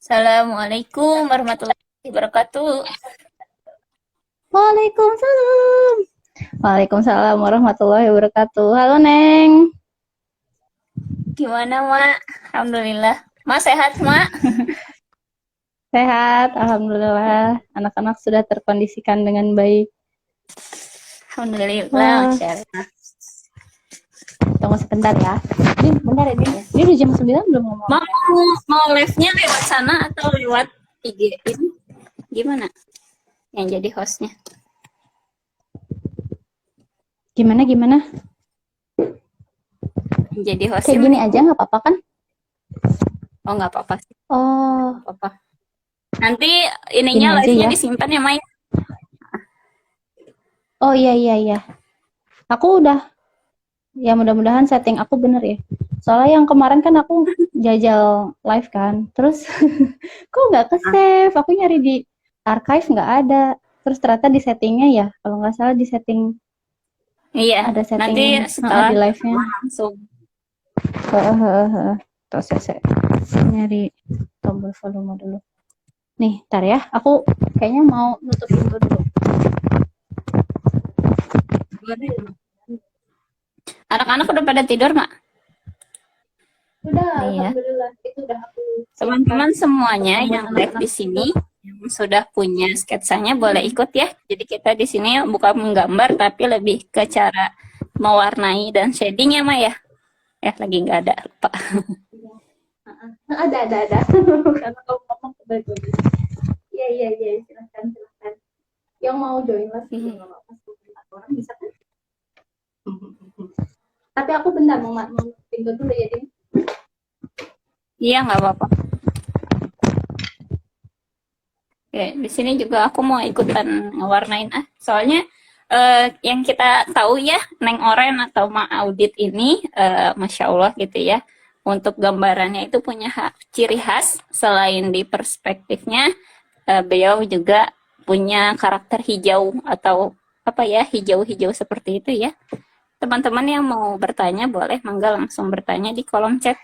Assalamualaikum warahmatullahi wabarakatuh. Waalaikumsalam. Waalaikumsalam warahmatullahi wabarakatuh. Halo Neng. Gimana, Mak? Alhamdulillah. Mak sehat, Mak? Sehat, alhamdulillah. Anak-anak sudah terkondisikan dengan baik. Alhamdulillah, Wah, Masya Allah. tunggu sebentar ya. Din, bentar ya, Din. Ini udah jam 9 belum ngomong? Mau mau live-nya lewat sana atau lewat IG ini? Gimana? Yang jadi hostnya? Gimana gimana? Yang jadi hostnya Kayak gini mana? aja nggak apa-apa kan? Oh, nggak apa-apa sih. Oh, Nggak apa-apa. Nanti gini ininya aja live-nya ya. disimpan ya, Mai. Oh iya iya iya. Aku udah, ya mudah-mudahan setting aku bener ya. Soalnya yang kemarin kan aku jajal live kan. Terus kok nggak ke save? Aku nyari di archive nggak ada. Terus ternyata di settingnya ya, kalau nggak salah di setting Iya, ada nanti setting setelah di live-nya. langsung. Terus saya nyari tombol volume dulu. Nih, ntar ya. Aku kayaknya mau nutup pintu dulu. Anak-anak udah pada tidur, Mak? Udah, Iya. alhamdulillah. Itu udah aku siapkan Teman-teman untuk semuanya membuat yang live anak-anak di sini tidur. yang sudah punya sketsanya boleh ikut ya. Jadi kita di sini bukan menggambar tapi lebih ke cara mewarnai dan shading ya Maya. Ya lagi nggak ada lupa. Ada. Karena kamu ngomong kebetulan. Iya, iya, iya. Silahkan, silahkan. Yang mau join live juga nggak apa-apa. 4 orang bisa kan? Tapi aku bentar mau pintu dulu ya, Din. Iya nggak apa-apa. Oke, di sini juga aku mau ikutan ngewarnain Soalnya yang kita tahu ya Neng Oren atau Ma Audit ini Masya Allah gitu ya. Untuk gambarannya itu punya ciri khas selain di perspektifnya beliau juga punya karakter hijau atau apa ya hijau-hijau seperti itu ya. Teman-teman yang mau bertanya boleh mangga langsung bertanya di kolom chat.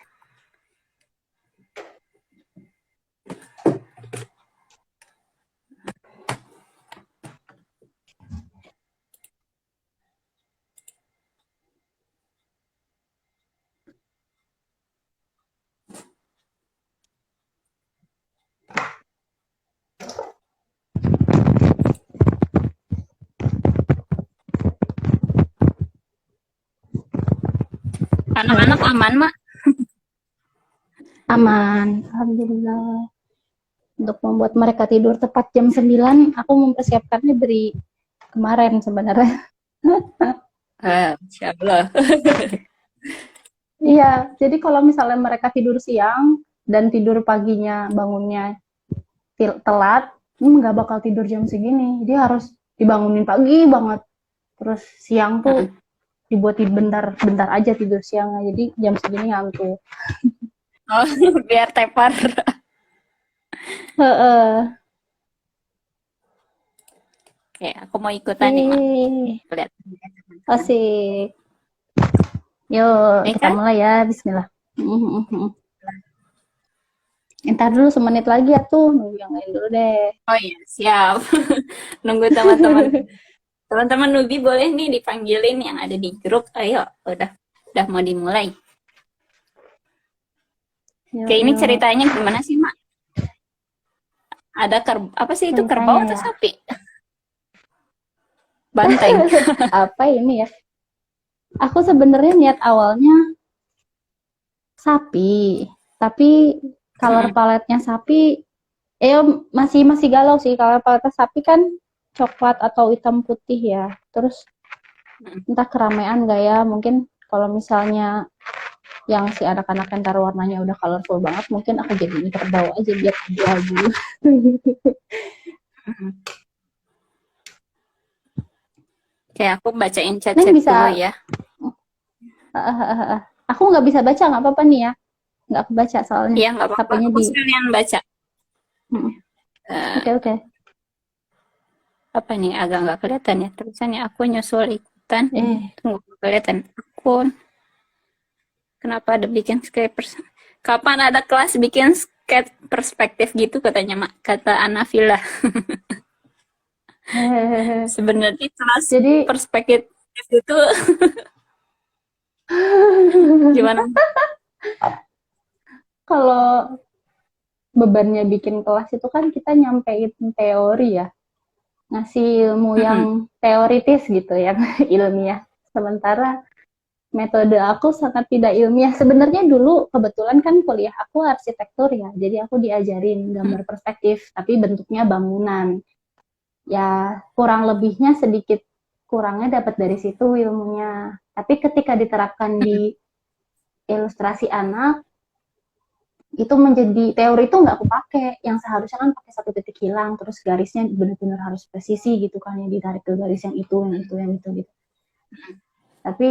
Anak-anak aman mak? Aman, alhamdulillah. Untuk membuat mereka tidur tepat jam 9, aku mempersiapkannya dari kemarin sebenarnya. Insya Allah. Iya, jadi kalau misalnya mereka tidur siang dan tidur paginya bangunnya telat, ini nggak bakal tidur jam segini. Dia harus dibangunin pagi banget. Terus siang tuh dibuatin bentar-bentar aja tidur siangnya. Jadi jam segini ngantuk. Oh, biar tepar. Heeh. Oke, aku mau ikutan nih mak. Lihat. Asik. Yuk, Ini kita kan? mulai ya. Bismillah. Entar dulu semenit lagi ya tuh. Nunggu yang lain dulu deh. Oh iya, siap. Nunggu teman-teman. Teman-teman Nubi boleh nih dipanggilin yang ada di grup. Ayo, udah mau dimulai. Oke, Yuk, ini yuk. ceritanya gimana sih, Mak? Ada apa sih itu kerbau Ceritanya atau ya. sapi? Banteng. Apa ini ya? Aku sebenarnya niat awalnya sapi, tapi color paletnya sapi, masih masih galau sih. Color paletnya sapi kan coklat atau hitam putih ya. Terus entah keramaian gak ya? Mungkin kalau misalnya yang si anak-anak yang taruh warnanya udah colorful banget, mungkin aku jadiin kerbau aja biar abu-abu. Oke, aku bacain Neng chat-chat dulu bisa, ya. aku nggak bisa baca nggak apa-apa nih ya, nggak aku baca soalnya Iya, nggak apa-apa. HP-nya Aku di. sekalian baca. Oke Eh, oke. apa nih? Agak nggak kelihatan ya. Tulisannya aku nyusul ikutan. Eh, Tunggu, nggak kelihatan. Aku kenapa ada bikin script? Kapan ada kelas bikin kayak perspektif gitu katanya Mak, kata Anavila. Sebenarnya kelas Jadi perspektif itu gimana? kalau bebannya bikin kelas itu kan kita nyampein teori ya, ngasih ilmu yang Mm-mm. teoritis gitu, yang ilmiah. Sementara metode aku sangat tidak ilmiah. Sebenarnya dulu kebetulan kan kuliah aku arsitektur ya, jadi aku diajarin gambar perspektif, tapi bentuknya bangunan. Ya kurang lebihnya sedikit kurangnya dapat dari situ ilmunya. Tapi ketika diterapkan di ilustrasi anak, itu menjadi teori itu nggak aku pakai. Yang seharusnya kan pakai satu titik hilang, terus garisnya benar-benar harus presisi gitu kan, yang ditarik ke garis yang itu, yang itu, yang itu gitu. Tapi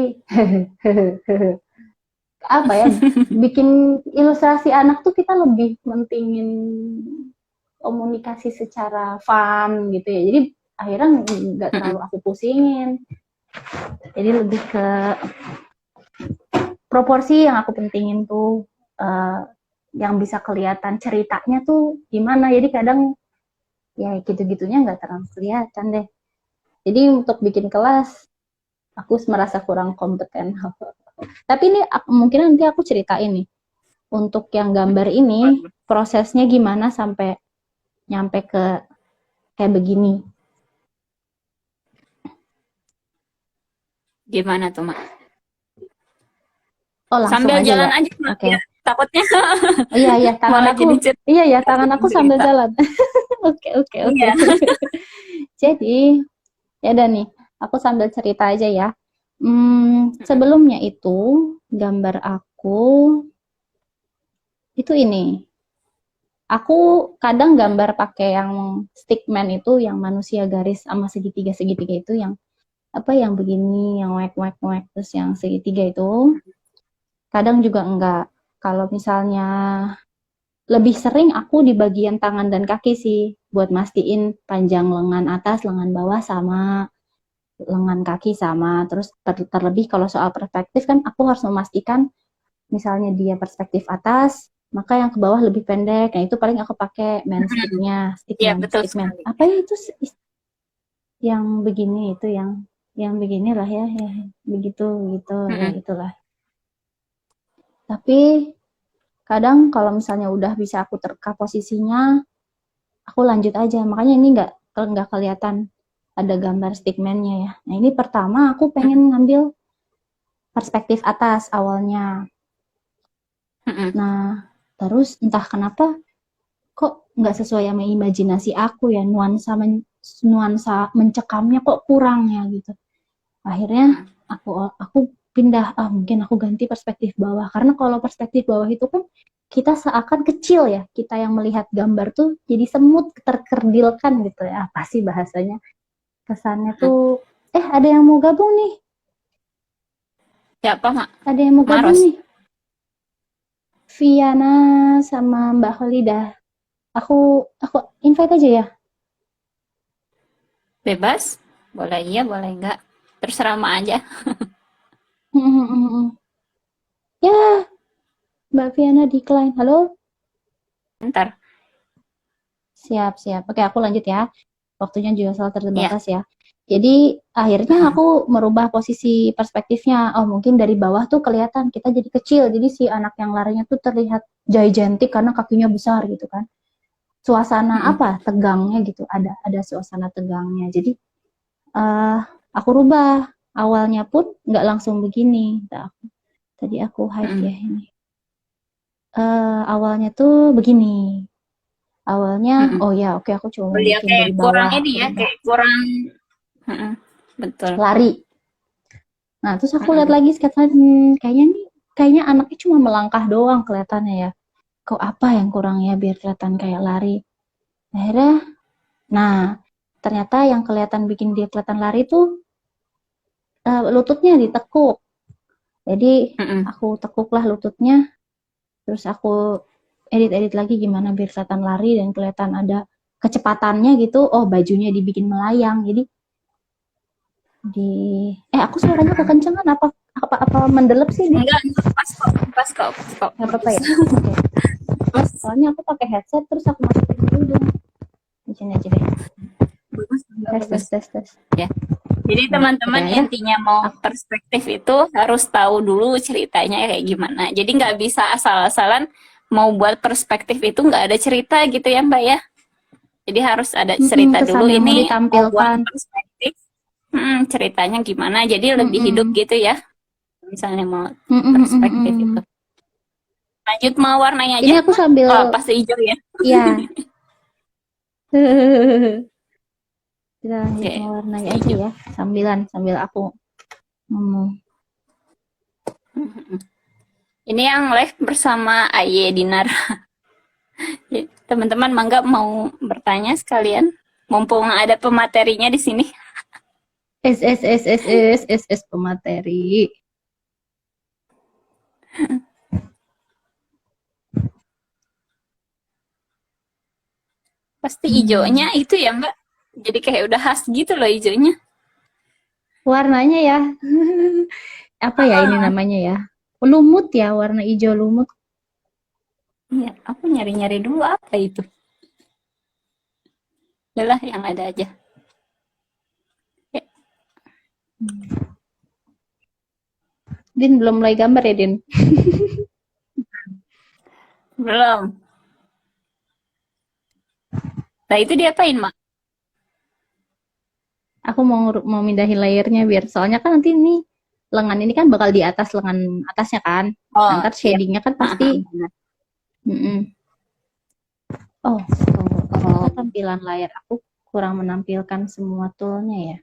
apa ya, bikin ilustrasi anak tuh kita lebih mentingin komunikasi secara fun gitu ya. Jadi akhirnya nggak terlalu aku pusingin. Jadi lebih ke proporsi yang aku pentingin tuh, yang bisa kelihatan ceritanya tuh gimana. Jadi kadang ya gitu-gitunya nggak terlalu kelihatan deh. Jadi untuk bikin kelas aku merasa kurang kompeten. Tapi ini mungkin nanti aku ceritain nih untuk yang gambar ini prosesnya gimana sampai nyampe ke kayak begini. Gimana tuh Mak? Oh langsung Sambil aja jalan ya. aja Mak, Oke. ya. Takutnya Iya iya tangan malah aku. jadi cerita. Iya ya tangan aku sambil jalan. Oke oke oke. Iya. Jadi ya udah nih, aku sambil cerita aja ya. Sebelumnya itu gambar aku itu ini. Aku kadang gambar pakai yang stickman itu, yang manusia garis sama segitiga segitiga itu, yang apa yang begini, yang wek wek wek, terus yang segitiga itu. Kadang juga enggak. Kalau misalnya lebih sering aku di bagian tangan dan kaki sih, buat mastiin panjang lengan atas, lengan bawah sama, lengan kaki sama. Terus terlebih kalau soal perspektif kan aku harus memastikan misalnya dia perspektif atas, maka yang ke bawah lebih pendek. Nah itu paling aku pakai man sticknya, Iya, stickman, betul stickman. sekali. Apa ya itu yang begini itu yang beginilah ya, ya begitu begitu ya Mm-mm. itulah. Tapi kadang kalau misalnya udah bisa aku terka posisinya, aku lanjut aja. Makanya ini nggak kelihatan ada gambar stickman-nya ya. Nah ini pertama aku pengen ngambil perspektif atas awalnya. Mm-mm. Nah terus entah kenapa kok nggak sesuai sama imajinasi aku ya, nuansa mencekamnya kok kurang ya gitu. Akhirnya aku pindah, mungkin aku ganti perspektif bawah, karena kalau perspektif bawah itu kan kita seakan kecil ya, kita yang melihat gambar tuh jadi semut terkerdilkan gitu ya, apa sih bahasanya, kesannya tuh. Ada yang mau gabung nih, Siapa Mak? ada yang mau gabung Maros. nih, Viana sama Mbak Khalidah. Aku invite aja ya. Bebas? Boleh iya, boleh enggak. Terserah Mak aja. Ya, Mbak Viana decline. Halo? Ntar. Siap, siap. Oke, aku lanjut ya. Waktunya juga selalu Iya. terbatas ya. Jadi akhirnya aku merubah posisi perspektifnya. Oh, mungkin dari bawah tuh kelihatan kita jadi kecil. Jadi si anak yang larinya tuh terlihat gigantic karena kakinya besar gitu kan. Suasana Mm-mm. apa? Tegangnya gitu. Ada suasana tegangnya. Jadi eh aku rubah. Awalnya pun nggak langsung begini. Tadi aku hide Mm-mm. ya ini. Awalnya tuh begini. Awalnya, Mm-mm. oh ya, oke, aku coba Oh mau iya, bikin kayak dari kurang bawah, ini aku ya, rubah. kayak kurang. Mm-mm. Betul. Lari. Nah, terus aku lihat Mm-mm. lagi sketsanya, kayaknya anaknya cuma melangkah doang kelihatannya ya. Kok apa yang kurang ya biar kelihatan kayak lari. Akhirnya, nah, ternyata yang kelihatan bikin dia kelihatan lari tuh lututnya ditekuk. Jadi Mm-mm. aku tekuklah lututnya, terus aku edit-edit lagi gimana biar kelihatan lari dan kelihatan ada kecepatannya gitu. Oh, bajunya dibikin melayang. Jadi di aku suaranya kekencengan apa mendelep sih di Enggak, pas kok, pas kok, pas kok. nggak apa-apa Bagus. ya. Oke. Terus Soalnya aku pakai headset terus aku masukin ke hidung. Di sini aja deh. bagus, enggak Tes bagus. tes tes tes. Ya. Jadi Nah, teman-teman udah ya. intinya mau Aku, perspektif itu harus tahu dulu ceritanya kayak gimana. Jadi nggak bisa asal-asalan mau buat perspektif itu nggak ada cerita gitu ya Mbak ya. Jadi harus ada cerita kesan dulu yang mau ini mau buat ditampilkan. perspektif. Ceritanya gimana? Jadi lebih hidup Mm-mm. gitu ya. Misalnya mau Mm-mm, perspektif itu. mm-mm. Lanjut mau warnanya Ini aja, aku Mbak. sambil, Oh, pasti hijau ya. ya, kita lanjut Oke, mewarnai pasti aja hijau. ya, sambil aku ngomong. Ini yang live bersama Aye Dinar. Teman-teman mangga mau bertanya sekalian. Mumpung ada pematerinya di sini. S pemateri. Pasti hijaunya Hmm. itu ya Mbak. Jadi kayak udah khas gitu loh hijaunya. Warnanya ya, apa ya ini Ah, namanya ya? Lumut ya, warna hijau lumut. iya, aku nyari-nyari dulu apa itu. Adalah yang ada aja. Ya, Din belum mulai gambar ya, Din? belum. Nah itu diapain, Mak? Aku mau mindahin layernya biar soalnya kan nanti ini lengan ini kan bakal di atas lengan atasnya kan. Nah, Oh, ntar iya. shadingnya kan pasti. Benar. Mm-mm. Oh, ternyata Oh. tampilan layar aku kurang menampilkan semua toolnya ya.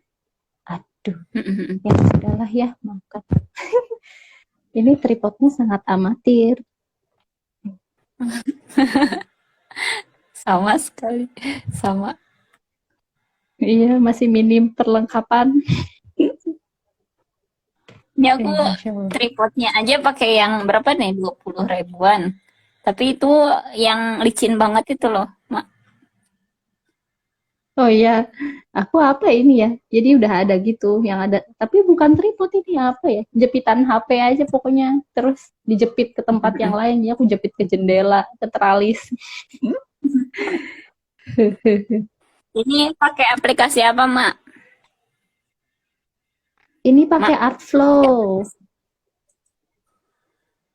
Aduh, ya sudahlah ya, maafkan. Ini tripodnya sangat amatir. Sama sekali. Sama. Iya, masih minim perlengkapan. Ini aku Masya Allah. tripodnya aja pakai yang berapa nih? 20 ribuan. Tapi itu yang licin banget itu loh, Mak. Oh iya, aku apa ini ya? Jadi udah ada gitu yang ada, tapi bukan tripod ini apa ya? Jepitan HP aja pokoknya. Terus dijepit ke tempat yang lain. Ya aku jepit ke jendela, ke teralis. Ini pakai aplikasi apa, Mak? Ini pakai Mak, Artflow.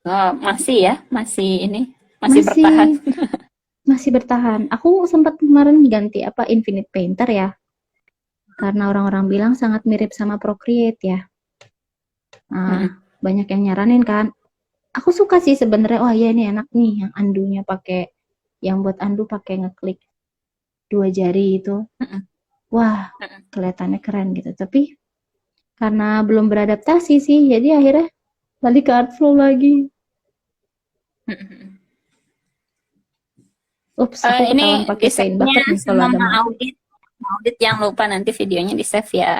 oh, masih ya, masih ini, masih bertahan. Masih masih bertahan. Aku sempat kemarin ganti apa Infinite Painter ya. Karena orang-orang bilang sangat mirip sama Procreate ya. Nah, banyak yang nyaranin kan. Aku suka sih sebenarnya. Oh iya ini enak nih yang andunya pakai yang buat andu pakai ngeklik dua jari itu. Wah, kelihatannya keren gitu. Tapi karena belum beradaptasi sih, jadi akhirnya balik ke Artflow lagi. Ups, aku Ini ketahuan pakai di Paint save-nya Bucket nih kalau sama ada Mak mau. Audit. Mak Audit jangan lupa nanti videonya di save ya.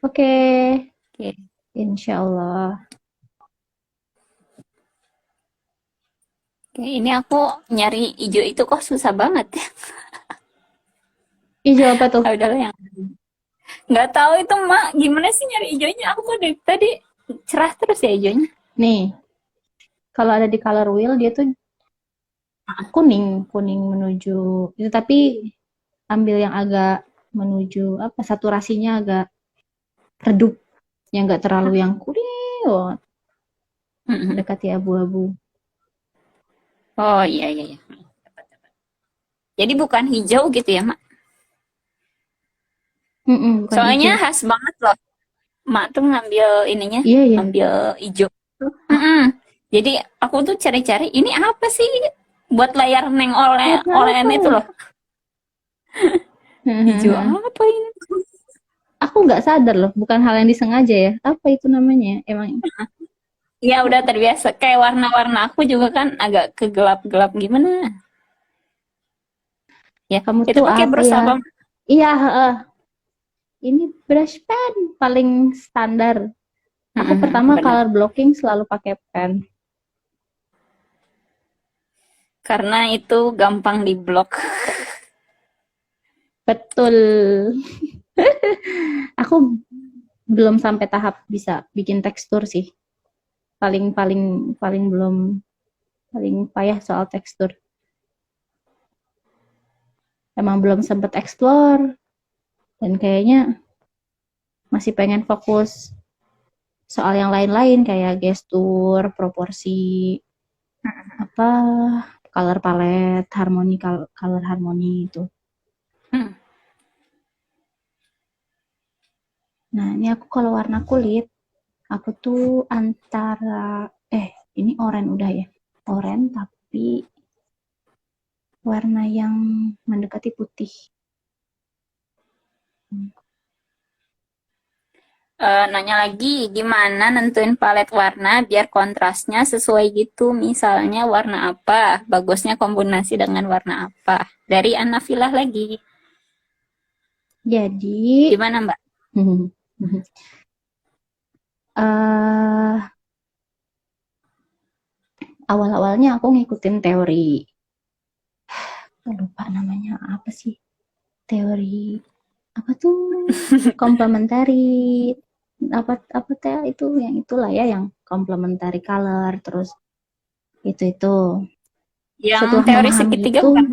Oke, Oke. insya Allah. Oke, ini aku nyari hijau itu kok susah banget. Hijau apa tuh? Ah, udahlah yang nggak tahu itu Mak, gimana sih nyari hijaunya? Aku kok dari tadi cerah terus ya hijaunya. Nih, kalau ada di color wheel dia tuh kuning, kuning menuju itu tapi ambil yang agak menuju apa saturasinya agak redup, yang nggak terlalu yang kuning, oh, mendekati abu-abu. Oh iya iya iya. Jadi bukan hijau gitu ya Mak? Bukan Soalnya hijau. khas banget loh. Mak tuh ngambil ininya, Iya ya. ngambil hijau. Jadi aku tuh cari-cari ini apa sih buat layar neng Warna olean apa itu ya? loh. Hijau apa ini? Aku nggak sadar loh, bukan hal yang disengaja ya. Apa itu namanya? Emang Ya udah terbiasa. Kayak warna-warna aku juga kan agak kegelap-gelap gimana. Ya, kamu itu tuh pakai apa brush ya? apa? Iya, ini brush pen paling standar. Aku pertama Bener. color blocking selalu pakai pen. Karena itu gampang diblok. Betul. Aku belum sampai tahap bisa bikin tekstur sih. Paling paling paling belum paling payah soal tekstur. Emang belum sempet explore dan kayaknya masih pengen fokus soal yang lain-lain kayak gestur, proporsi, apa, color palette, harmoni, color harmoni itu. Hmm. Nah, ini aku kalau warna kulit, aku tuh antara, ini oranye udah ya. Oranye tapi warna yang mendekati putih. Nanya lagi, gimana nentuin palet warna biar kontrasnya sesuai gitu? Misalnya warna apa? Bagusnya kombinasi dengan warna apa? Dari Anafilah lagi. Jadi, Gimana, Mbak? uh, awal-awalnya aku ngikutin teori. Lupa namanya apa sih? Teori apa tuh? Complementary apa teh itu yang itulah ya yang complementary color terus itu Yang setelah teori memahami segitiga itu bukan?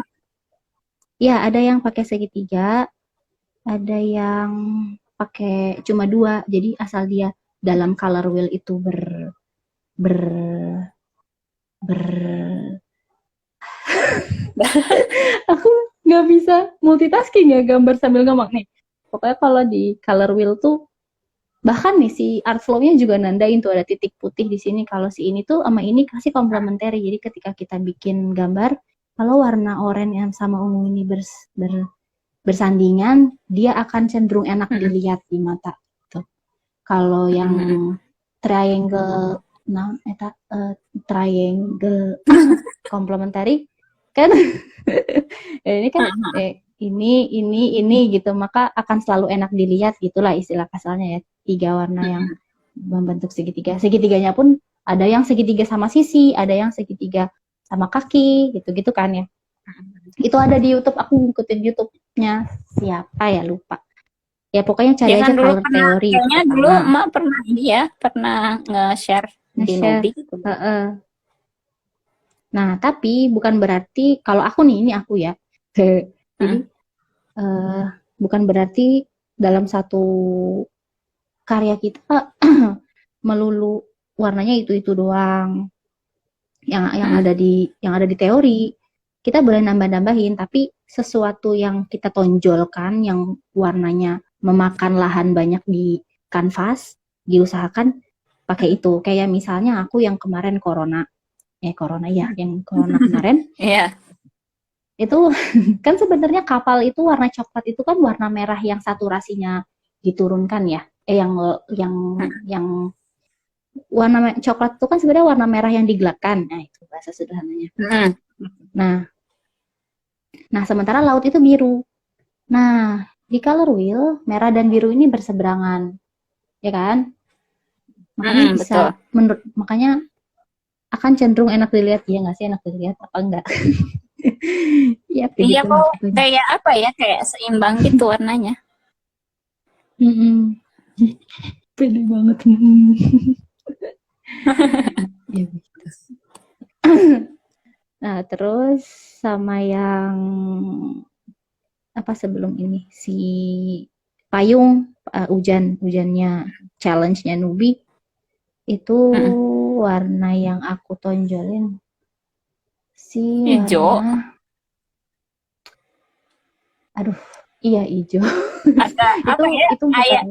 ya ada yang pakai segitiga ada yang pakai cuma dua jadi asal dia dalam color wheel itu ber ber aku nggak bisa multitasking ya gambar sambil ngomong nih pokoknya kalau di color wheel tuh bahkan nih si art flow-nya juga nandain tuh ada titik putih di sini kalau si ini tuh sama ini kasih komplementari jadi ketika kita bikin gambar kalau warna oranye yang sama ungu ini bersandingan dia akan cenderung enak dilihat di mata tuh. Kalau yang triangle triangle komplementari kan ini kan ini gitu maka akan selalu enak dilihat gitulah istilah kasalnya ya tiga warna yang membentuk segitiganya pun ada yang segitiga sama sisi ada yang segitiga sama kaki gitu kan ya itu ada di YouTube aku ngikutin YouTube-nya siapa ya lupa ya pokoknya cari Ya aja kan dulu color pernah, theory kayaknya dulu pertama Mbak pernah ini ya, pernah nge-share di nge-share Nubi gitu. nah tapi bukan berarti kalau aku nih ini aku ya jadi bukan berarti dalam satu karya kita melulu warnanya itu doang yang ada di teori kita boleh nambah-nambahin tapi sesuatu yang kita tonjolkan yang warnanya memakan lahan banyak di kanvas diusahakan pakai itu kayak misalnya aku yang kemarin corona ya yang corona kemarin Iya. itu kan sebenarnya kapal itu warna coklat itu kan warna merah yang saturasinya diturunkan ya yang warna coklat itu kan sebenarnya warna merah yang digelapkan nah itu bahasa sederhananya nah sementara laut itu biru nah di color wheel merah dan biru ini berseberangan ya kan makanya bisa makanya akan cenderung enak dilihat ya nggak sih enak dilihat apa enggak ya iya begitu kok kayak apa ya kayak seimbang gitu warnanya pede banget ya begitu nah terus sama yang apa sebelum ini si payung hujannya challenge-nya Nubi itu warna yang aku tonjolin si hijau warna aduh iya hijau agak apa ya itu bukan,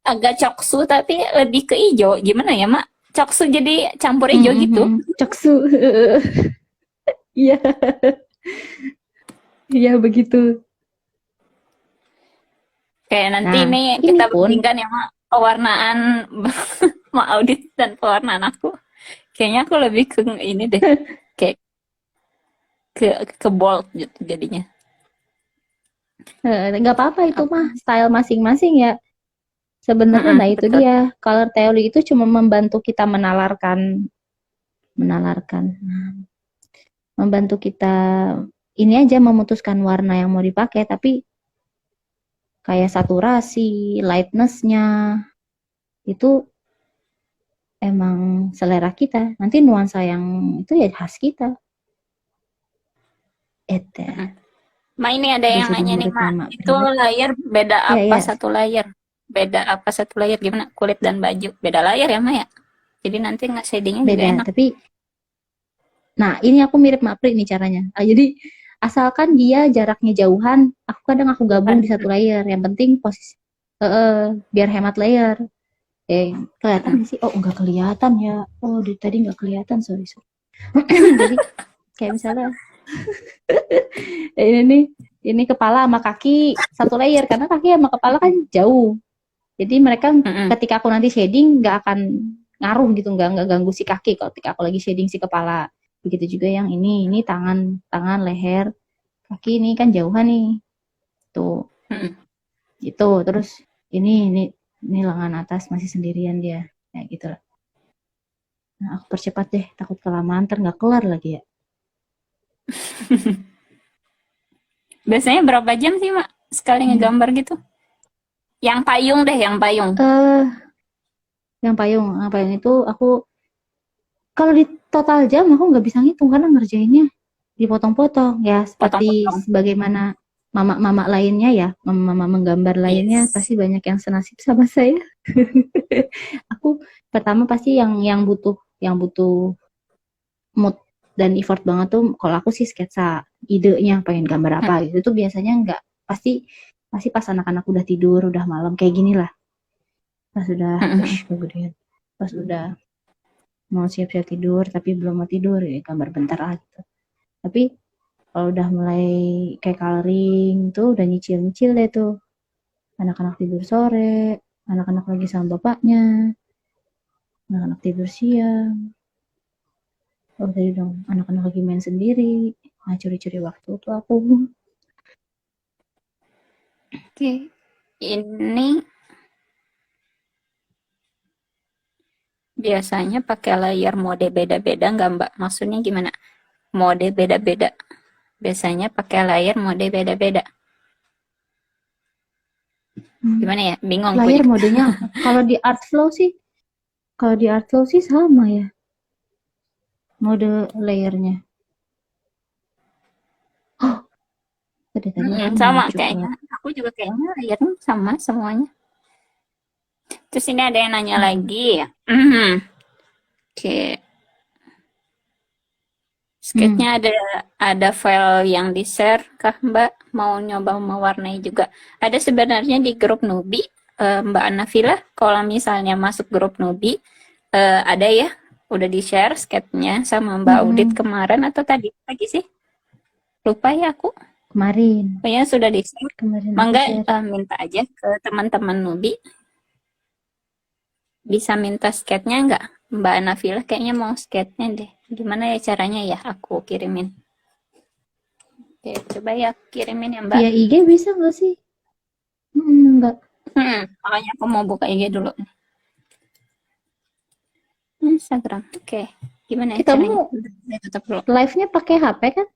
agak coksu tapi lebih ke hijau gimana ya Mak coksu jadi campur hijau gitu coksu iya iya begitu kayak nanti nih kita bandingkan ya Mak pewarnaan Mak Audit dan pewarnaan aku kayaknya aku lebih ke ini deh kayak ke bold gitu jadinya nggak apa-apa itu mah style masing-masing ya sebenarnya nah itu betul. Dia color theory itu cuma membantu kita menalarkan membantu kita ini aja memutuskan warna yang mau dipakai tapi kayak saturasi lightness-nya itu emang selera kita. Nanti nuansa yang itu ya khas kita. Ete. Ma ini ada Udah yang jadi nanya nih, murid Ma. Mama Itu Primet. layer beda Ya, apa ya. satu layer? Beda apa satu layer? Gimana? Kulit dan baju. Beda layer ya, Ma ya? Jadi nanti nggak shadingnya juga Beda. enak. Tapi, nah ini aku mirip Mapri nih caranya. Jadi, asalkan dia jaraknya jauhan, aku kadang aku gabung di satu layer. Yang penting posisi, biar hemat layer. Kelihatan nggak sih? Oh, nggak kelihatan ya. Oh, dari tadi nggak kelihatan, sorry. Jadi, kayak misalnya, ini nih, ini kepala sama kaki satu layer. Karena kaki sama kepala kan jauh. Jadi mereka ketika aku nanti shading nggak akan ngaruh gitu, nggak ganggu si kaki kalau ketika aku lagi shading si kepala. Begitu juga yang ini tangan, leher, kaki ini kan jauhan nih. Tuh, gitu. Terus ini lengan atas masih sendirian dia, kayak gitu lah. Nah, aku percepat deh, takut kelamaan ntar nggak kelar lagi ya. Biasanya berapa jam sih, Mak? Sekali ngegambar gitu? Yang payung deh, yang payung. Yang payung itu aku kalau di total jam aku nggak bisa ngitung karena ngerjainnya dipotong-potong ya seperti Potong-potong. sebagaimana mama-mama lainnya ya, mama-mama menggambar lainnya Yes. pasti banyak yang senasib sama saya. Aku pertama pasti yang butuh mood dan effort banget tuh kalau aku sih sketsa idenya pengen gambar apa gitu tuh biasanya nggak pasti pasti pas anak-anak udah tidur udah malam kayak gini lah pas udah kegedean pas udah mau siap-siap tidur tapi belum mau tidur ya gambar bentar lah gitu. Tapi kalau udah mulai kayak coloring tuh udah nyicil-nyicil deh tuh. Anak-anak tidur sore, anak-anak lagi sama bapaknya, anak-anak tidur siang. Oh tadi dong, anak-anak lagi main sendiri. Nah curi-curi waktu tuh aku. Oke. Ini biasanya pakai layer mode beda-beda nggak, Mbak? Maksudnya gimana? Mode beda-beda. Biasanya pakai layer mode beda-beda. Gimana ya? Bingung aku Layar juga. modenya kalau di Artflow sih sama ya mode layernya. Oh, tadi aku Sama muncul kayaknya. Aku juga kayaknya layernya sama semuanya. Terus ini ada yang nanya lagi. Oke. Sketchnya ada file yang di-share kah, Mbak? Mau nyoba mewarnai juga. Ada sebenarnya di grup Nubi, Mbak Anafila. Kalau misalnya masuk grup Nubi, ada ya, udah di-share sketchnya sama Mbak Audit kemarin atau tadi pagi sih? Lupa ya aku. Kemarin. Pokoknya sudah di-share. Kemarin aku Mangga share. minta aja ke teman-teman Nubi. Bisa minta sketchnya nggak? Mbak Anafila kayaknya mau sketchnya deh. Gimana ya caranya ya? Aku kirimin. Oke, coba ya kirimin ya Mbak. Via IG bisa nggak sih? Enggak. Makanya aku mau buka IG dulu. Instagram. Oke. Gimana ya caranya? Kamu Saya tutup dulu. live-nya pakai HP kan?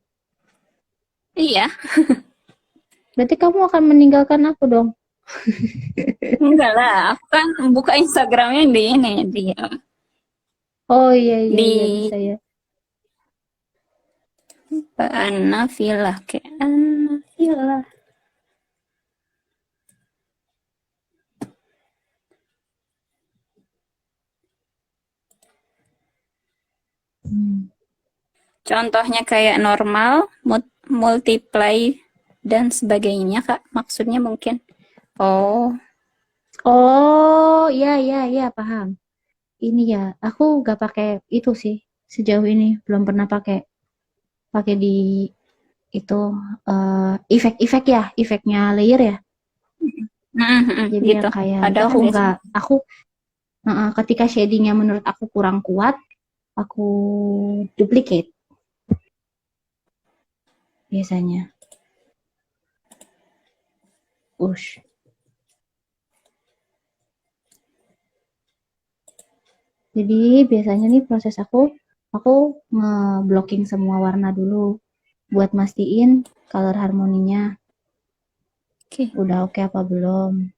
Iya. Berarti kamu akan meninggalkan aku dong. Enggak lah. Aku kan buka Instagramnya di ini. Oh iya Di bisa ya. Anavila. Oke. Anavila. Contohnya kayak normal, multiply, dan sebagainya, Kak. Maksudnya mungkin. Oh. Oh iya paham. Ini ya, aku gak pakai itu sih. Sejauh ini belum pernah pakai di itu efek-efek ya, efeknya layer ya. Jadi Gitu. yang kayak Ada itu kan biasanya. aku ketika shadingnya menurut aku kurang kuat, aku duplicate biasanya. Ush. Jadi biasanya nih proses aku nge-blocking semua warna dulu buat mastiin color harmoninya udah oke apa belum.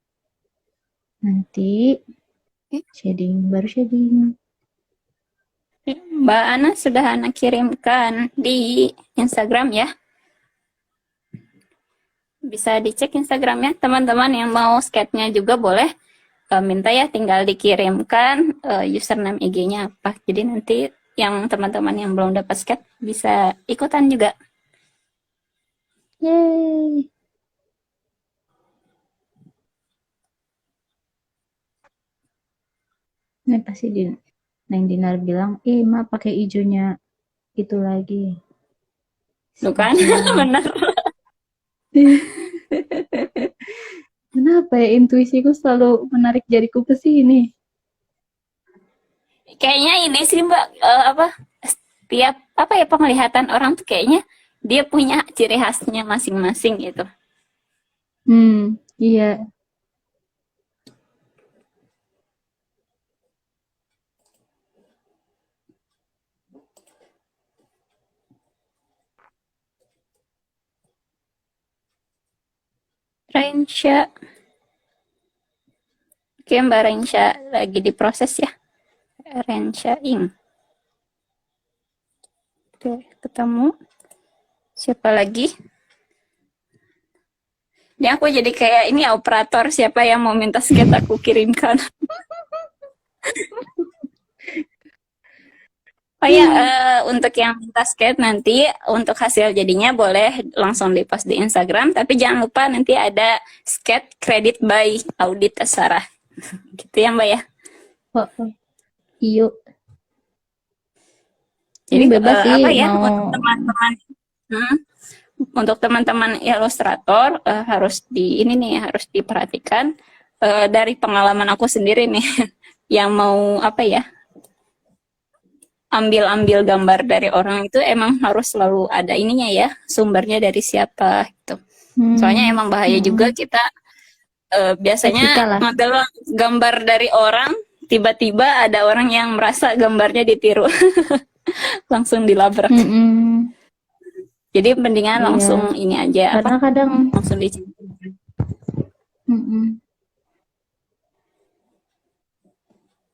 Nanti baru shading. Mbak Ana sudah Ana kirimkan di Instagram ya. Bisa dicek Instagramnya. Teman-teman yang mau skate-nya juga boleh minta ya, tinggal dikirimkan username IG-nya apa. Jadi nanti yang teman-teman yang belum dapat skate bisa ikutan juga. Yeay. Ini pasti Neng Dinar bilang, Ma pakai hijaunya itu lagi. Tuh kan, benar. Kenapa ya intuisiku selalu menarik jariku ke sini? Kayaknya ini sih Mbak, apa, setiap apa ya, penglihatan orang tuh kayaknya dia punya ciri khasnya masing-masing gitu. Iya. Rensha. Oke, Mbak Rensha lagi diproses ya. Rensha Ing. Oke, ketemu. Siapa lagi? Ini aku jadi kayak ini operator, siapa yang mau minta skate aku kirimkan. Oh ya, untuk yang minta skate nanti untuk hasil jadinya boleh langsung di-post di Instagram, tapi jangan lupa nanti ada skate credit by Audit Sarah. Gitu ya Mbak ya. Oh. Iya. Jadi Bebas sih apa ya, mau untuk teman-teman ilustrator harus ini nih harus diperhatikan dari pengalaman aku sendiri nih yang mau apa ya, ambil gambar dari orang itu emang harus selalu ada ininya ya, sumbernya dari siapa gitu. Soalnya emang bahaya juga kita biasanya etika lah. ngambil gambar dari orang, tiba-tiba ada orang yang merasa gambarnya ditiru. Langsung dilabrak. Jadi mendingan langsung ini aja, karena apa, kadang langsung dicintai.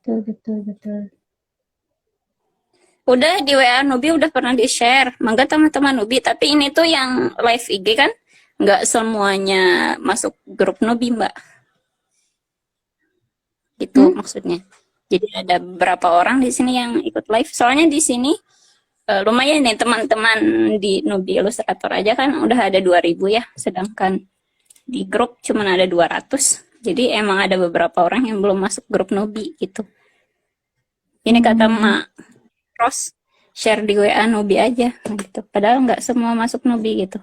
Betul. Udah di WA Nubi udah pernah di-share. Mangga teman-teman Nubi, tapi ini tuh yang live IG kan nggak semuanya masuk grup Nubi, Mbak. Gitu maksudnya. Jadi ada beberapa orang di sini yang ikut live. Soalnya di sini lumayan nih teman-teman di Nubi Ilustrator aja kan udah ada 2000 ya, sedangkan di grup cuma ada 200. Jadi emang ada beberapa orang yang belum masuk grup Nubi gitu. Ini kata Mak Ros, share di WA Nubi aja gitu. Padahal nggak semua masuk Nubi gitu.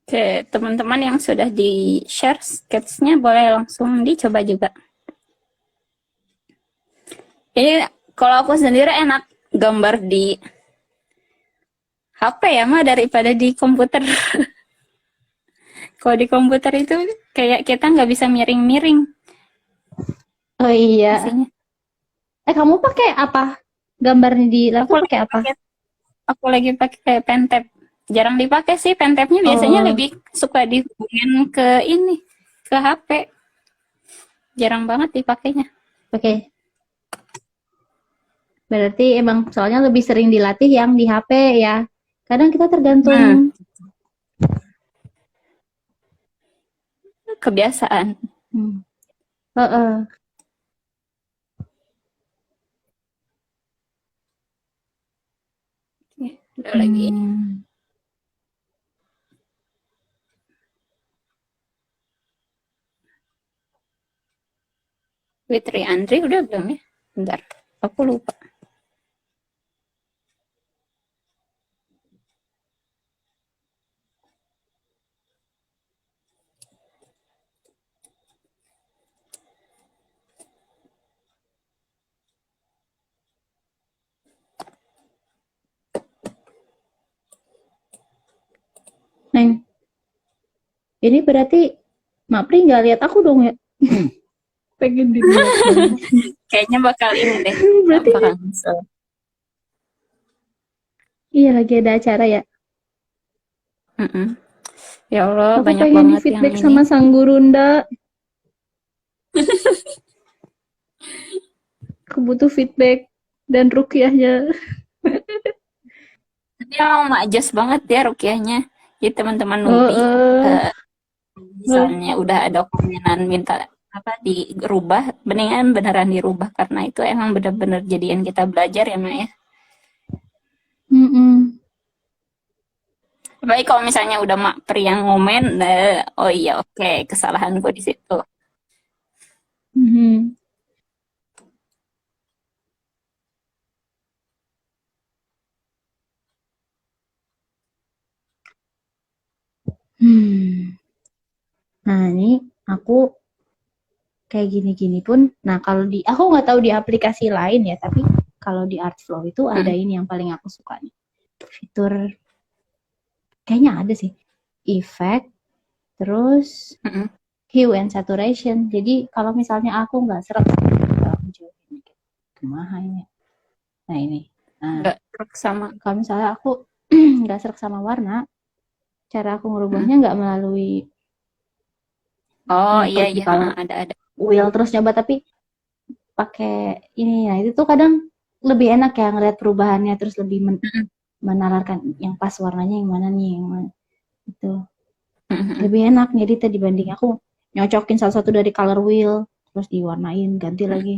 Oke, teman-teman yang sudah di-share sketch-nya boleh langsung dicoba juga. Jadi kalau aku sendiri enak gambar di HP ya mah daripada di komputer. Kalau di komputer itu kayak kita nggak bisa miring-miring. Oh iya. Isinya. Kamu pakai apa? Gambarnya di laptop pakai apa? Aku lagi pakai Pentab. Jarang dipakai sih Pentabnya, biasanya lebih suka dihubungin ke ini, ke HP. Jarang banget dipakainya. Oke. Berarti emang soalnya lebih sering dilatih yang di HP ya. Kadang kita tergantung kebiasaan. Udah lagi. Witri Andri udah belum ya? Bentar, aku lupa. Neng, ini berarti Mak Pri nggak lihat aku dong ya? Pengen dilihat. Kayaknya bakal ini deh. Berarti bakal nyesel. Iya, lagi ada acara ya. Mm-mm. Ya Allah, Aku banyak pengen di banget yang feedback ini. sama sang gurunda. Aku butuh feedback dan rukiahnya. Ini emang majas banget ya rukiahnya. Jadi teman-teman Nubi, Heeh. eh, misalnya udah ada komenan minta apa dirubah, mendingan beneran dirubah karena itu emang bener-bener jadian kita belajar ya, Mak ya. Mm-mm. Baik kalau misalnya udah Mak Pri yang ngomen, oh iya oke, kesalahanku di situ. Mhm. Hmm. Nah, ini aku kayak gini-gini pun. Nah, kalau di aku nggak tahu di aplikasi lain ya, tapi kalau di Artflow itu ada Mm, ini yang paling aku suka nih. Fitur kayaknya ada sih. Effect, terus mm, hue and saturation. Jadi kalau misalnya aku nggak serak kemana ini? Nah ini. Nah, nggak truk sama. kalau misalnya aku nggak serak sama warna, cara aku Mm. ngerubahnya nggak melalui Oh ini iya klik di iya, color ada. wheel terus nyoba, tapi pakai ini ya itu tuh kadang lebih enak ya ngeliat perubahannya, terus lebih Mm, menalarkan yang pas warnanya yang mana nih yang mana itu mm, mm. lebih enak ngeditnya dibanding aku nyocokin salah satu dari color wheel terus diwarnain ganti lagi.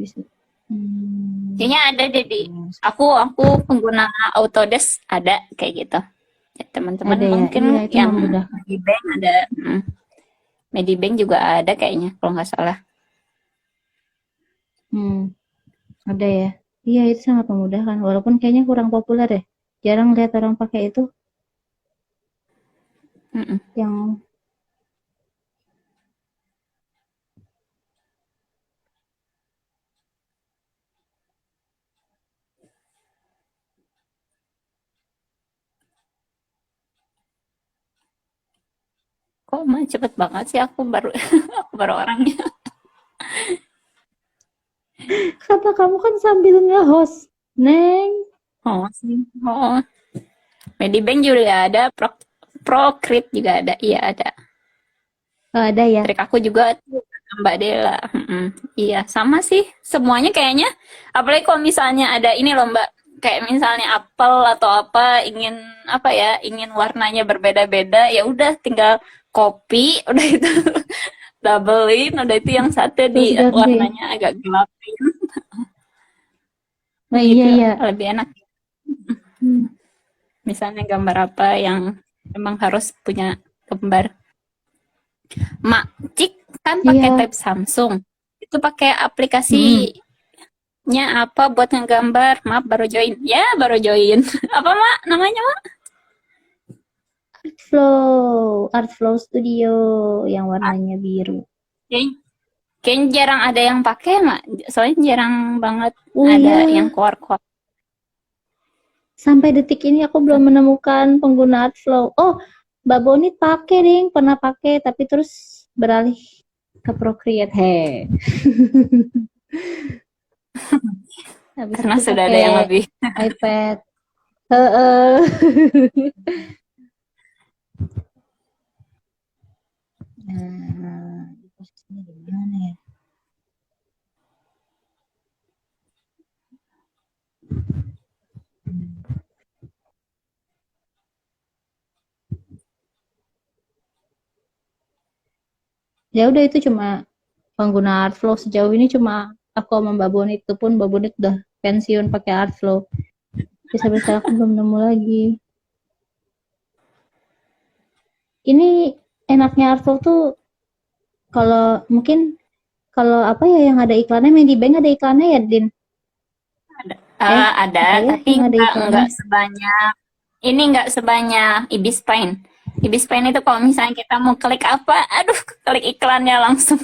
Bisa. Kayaknya ada deh di aku pengguna Autodesk ada kayak gitu. Ya, teman-teman Ada ya, mungkin iya itu yang memudahkan. Medibank ada, Medibank juga ada kayaknya kalau nggak salah. Hmm, ada ya. Iya itu sangat memudahkan walaupun kayaknya kurang populer ya. Jarang lihat orang pakai itu Mm-mm. yang Kok mah cepet banget sih aku baru aku baru orangnya. kata kamu kan sambil nge-host. Neng, Oh sih. Oh, Medibank juga ada, Procreate juga ada. Iya ada. oh, ada ya. Trik aku juga tuh Mbak Dela. Mm-mm. Iya, sama sih. Semuanya kayaknya. Apalagi kalau misalnya ada ini loh Mbak. Kayak misalnya apel atau apa ingin apa ya, ingin warnanya berbeda-beda, ya udah tinggal copy, udah itu doublein, udah itu yang satu Terus di ganti. warnanya agak gelapin Nah iya gitu, iya. lebih enak. Hmm. Misalnya gambar apa yang emang harus punya gambar. Mak Cik kan pakai Iya. tab Samsung. Itu pakai Mm-mm. aplikasinya apa buat ngegambar? Maaf baru join. Ya, baru join. Apa Mak namanya, Mak? Art Flow Studio yang warnanya biru. Kayaknya kayaknya jarang ada yang pakai, Mak. Soalnya jarang banget Oh ada iya, yang keluar-keluar. sampai detik ini aku belum menemukan pengguna Art Flow. Oh, Mbak Boni pakai ding, pernah pakai tapi terus beralih ke Procreate. He. Habis Karena itu sudah ada pakai yang lebih. iPad. Heeh. Nah, posisinya di mana ya? Ya udah itu cuma pengguna Artflow sejauh ini cuma aku sama Mbak Bonit, itu pun Mbak Bonit udah pensiun pakai Artflow. Jadi sampai sekarang aku belum nemu lagi. Ini enaknya Artflow tuh kalau mungkin kalau apa ya yang ada iklannya, Medibank ada iklannya ya, Din? Ada, Apa ya tapi yang ada nggak iklannya? sebanyak ini, nggak sebanyak Ibis Paint. Ibis Paint itu kalau misalnya kita mau klik apa, aduh, klik iklannya langsung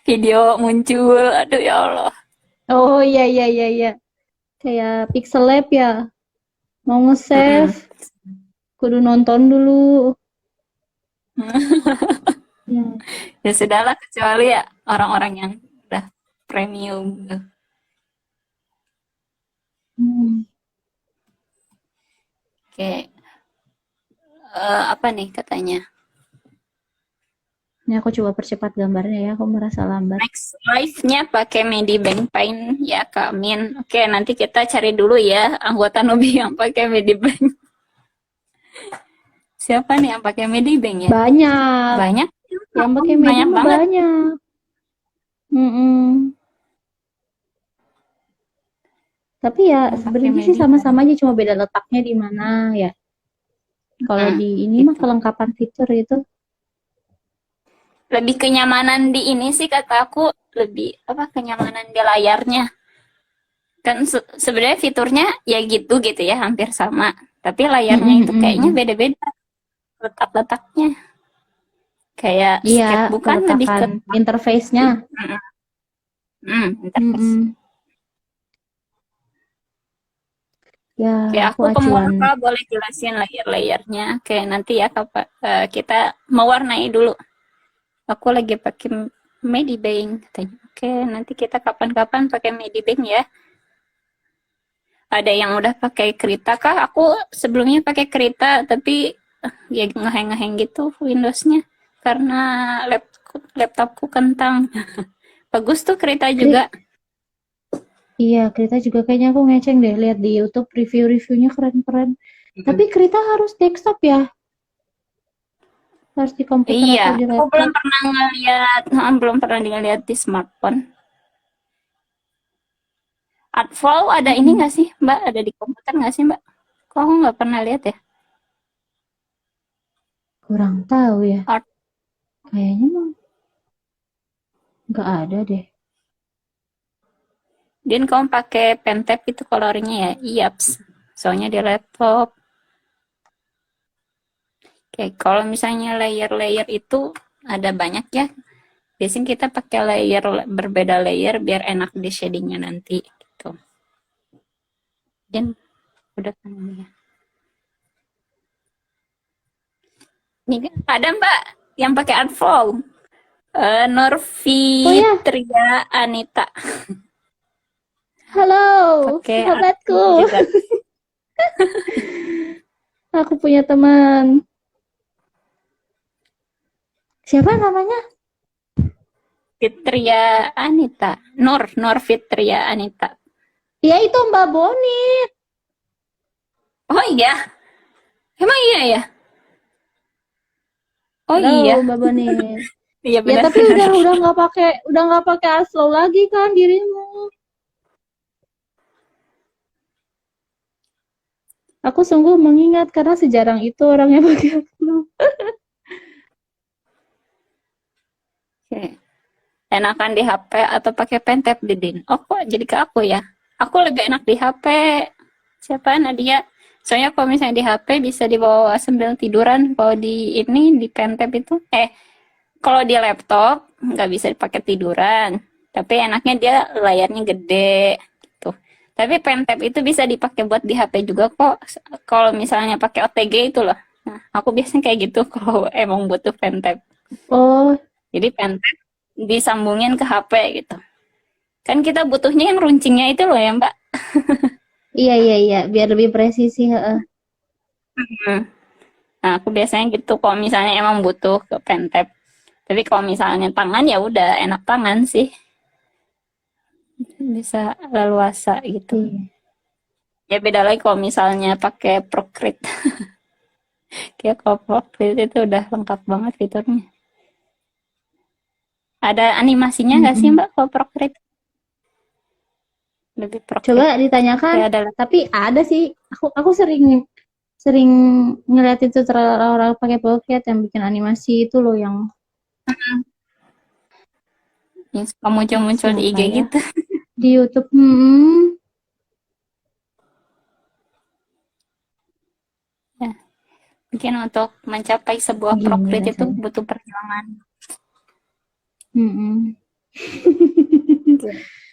video muncul. Aduh ya Allah. Oh iya iya iya iya. Kayak Pixel Lab ya. Mau nge-save, Mm-mm. kudu nonton dulu. Ya. Ya sudahlah, kecuali ya orang-orang yang udah premium gitu. Hmm. Kayak apa nih katanya? Ini aku coba percepat gambarnya ya, aku merasa lambat. Next live-nya pakai Medibank Paint ya Kak Min. Oke, nanti kita cari dulu ya anggota Nubi yang pakai Medibank. Siapa nih yang pakai Medibank ya? Banyak. Banyak. Yang pakai Medi Banyak mah banget. banyak. Mm-mm. Tapi ya Yang pakai sebenarnya sih Medibank. sama-sama aja, cuma beda letaknya di mana ya. Kalau di ini mah Gitu. kelengkapan fitur itu. Lebih kenyamanan di ini sih kata aku, lebih apa kenyamanan di layarnya. Kan sebenarnya fiturnya ya gitu ya, hampir sama. Tapi layarnya itu kayaknya Mm-mm-mm. beda-beda letak-letaknya. Kayak Iya, sketchbook kan lebih peletakan ke interface-nya. interface. Mm-mm. Ya, Kayak aku aku pemula acuan. Kak, boleh jelasin layer-layernya. Kayak nanti ya kita mewarnai dulu. Aku lagi pakai Medibank katanya. Oke, nanti kita kapan-kapan pakai Medibank ya. Ada yang udah pakai Krita kah? Aku sebelumnya pakai Krita, tapi ya ngeheng-ngeheng gitu Windows-nya karena laptopku kentang. Bagus tuh Krita Kri- juga. iya, Krita juga kayaknya aku ngeceng deh, lihat di YouTube review-reviewnya keren-keren. Tapi Krita harus desktop ya, harus di komputer Iya, atau di aku laptop. belum pernah ngeliat di smartphone. Artflow ada ini Mm-mm. nggak sih, Mbak? Ada di komputer nggak sih, Mbak? Kok aku nggak pernah lihat ya? Kurang tahu ya, Art. kayaknya mah nggak ada deh. Din kamu pakai pentap itu colornya ya? Iya, soalnya di laptop. Oke, kalau misalnya layer-layer itu ada banyak ya. Biasanya kita pakai layer berbeda layer biar enak di shadingnya nanti gitu. Dan udah kan ini ya. Ini kan ada Mbak yang pakai Artflow. Oh ya, Norvitria Anita halo, pakai sahabatku. Artflow juga. Aku punya teman. Siapa namanya? Fitria Anita. Nur Fitria Anita. Ya itu Mbak Boni. Oh iya, emang iya ya? Oh Halo iya, Mbak Boni. iya Ya tapi benar-benar. udah nggak pakai Aslow lagi kan dirimu. Aku sungguh mengingat karena sejarang itu orang yang pakai Aslow. Oke. Enakan di HP atau pakai pentap Didin? Oh kok jadi ke aku ya? Aku lebih enak di HP. Siapa Nadia? Soalnya kalau misalnya di HP bisa dibawa sambil tiduran. Kalau di ini di pentap itu, kalau di laptop nggak bisa dipakai tiduran. Tapi enaknya dia layarnya gede gitu. Tapi pentap itu bisa dipakai buat di HP juga kok. Kalau misalnya pakai OTG itu loh. Nah, aku biasanya kayak gitu kalau emang butuh pentap. Oh, Jadi pentap disambungin ke HP gitu. Kan kita butuhnya yang runcingnya itu loh ya Mbak. iya iya iya, biar lebih presisi, heeh. Hmm. Nah aku biasanya gitu kalau misalnya emang butuh ke pentap. Tapi kalau misalnya tangan ya udah enak tangan sih. Bisa leluasa gitu. Iya. Ya beda lagi kalau misalnya pakai Procreate. Kayak kalau Procreate itu udah lengkap banget fiturnya. Ada animasinya nggak sih Mm-mm. Mbak kalau Procreate? Lebih Coba Procreate. ditanyakan, Kayak ada. tapi ada sih. Aku sering sering ngeliat itu orang-orang pakai Procreate yang bikin animasi itu loh yang Yang suka muncul-muncul di IG siapa ya? gitu. Di YouTube. Ya, mungkin untuk mencapai sebuah Gini Procreate itu rasanya. butuh perjuangan. Mm-mm.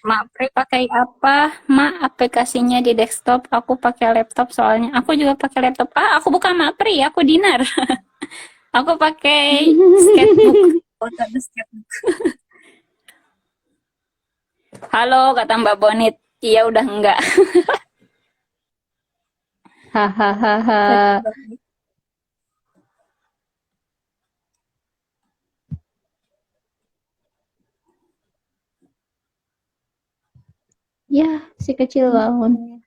Mak Pri pakai apa? Mak aplikasinya di desktop. Aku pakai laptop soalnya. Aku juga pakai laptop. Aku bukan Mak Pri, aku Dinar. Aku pakai sketchbook. Foto di sketchbook. Halo, kata Mbak Bonit. Iya udah enggak. Hahaha. Ya, si kecil bangun.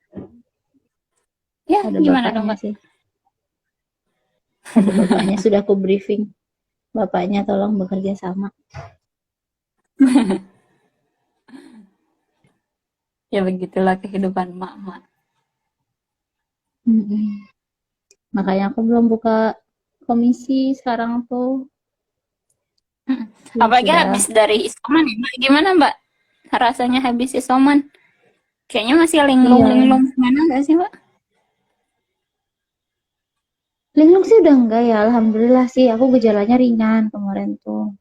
Ya, Ada gimana dong, bapaknya Mbak? sih. Ada bapaknya. Sudah aku briefing. Bapaknya tolong bekerja sama. Ya begitulah kehidupan mak-mak. Makanya aku belum buka komisi sekarang tuh. Ya Apalagi sudah. habis dari isoman ya, Mbak. Gimana, Mbak? Rasanya habis isoman? Kayaknya masih Iya. linglung-linglung gimana nggak sih, Mbak? Linglung sih udah enggak ya. Alhamdulillah sih. Aku gejalanya ringan kemarin tuh.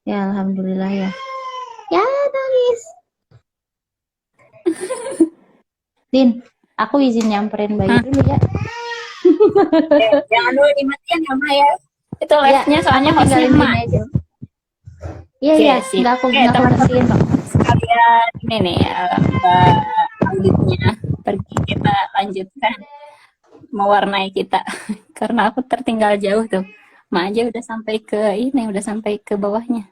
Ya alhamdulillah ya. Ya nangis. Din, aku izin nyamperin Bayu Hah? dulu ya. Jangan dulu dimatiin ya, Mbak ya. Itu Ya, live-nya aku soalnya hostnya tinggalin Mbak. gini aja. Iya Oke, iya, sip. Oke, nggak aku teman-teman bersihin kok. sekalian ini nih, Mbak auditnya pergi, kita lanjutkan mewarnai kita. Karena aku tertinggal jauh tuh. Ma aja udah sampai ke ini, udah sampai ke bawahnya.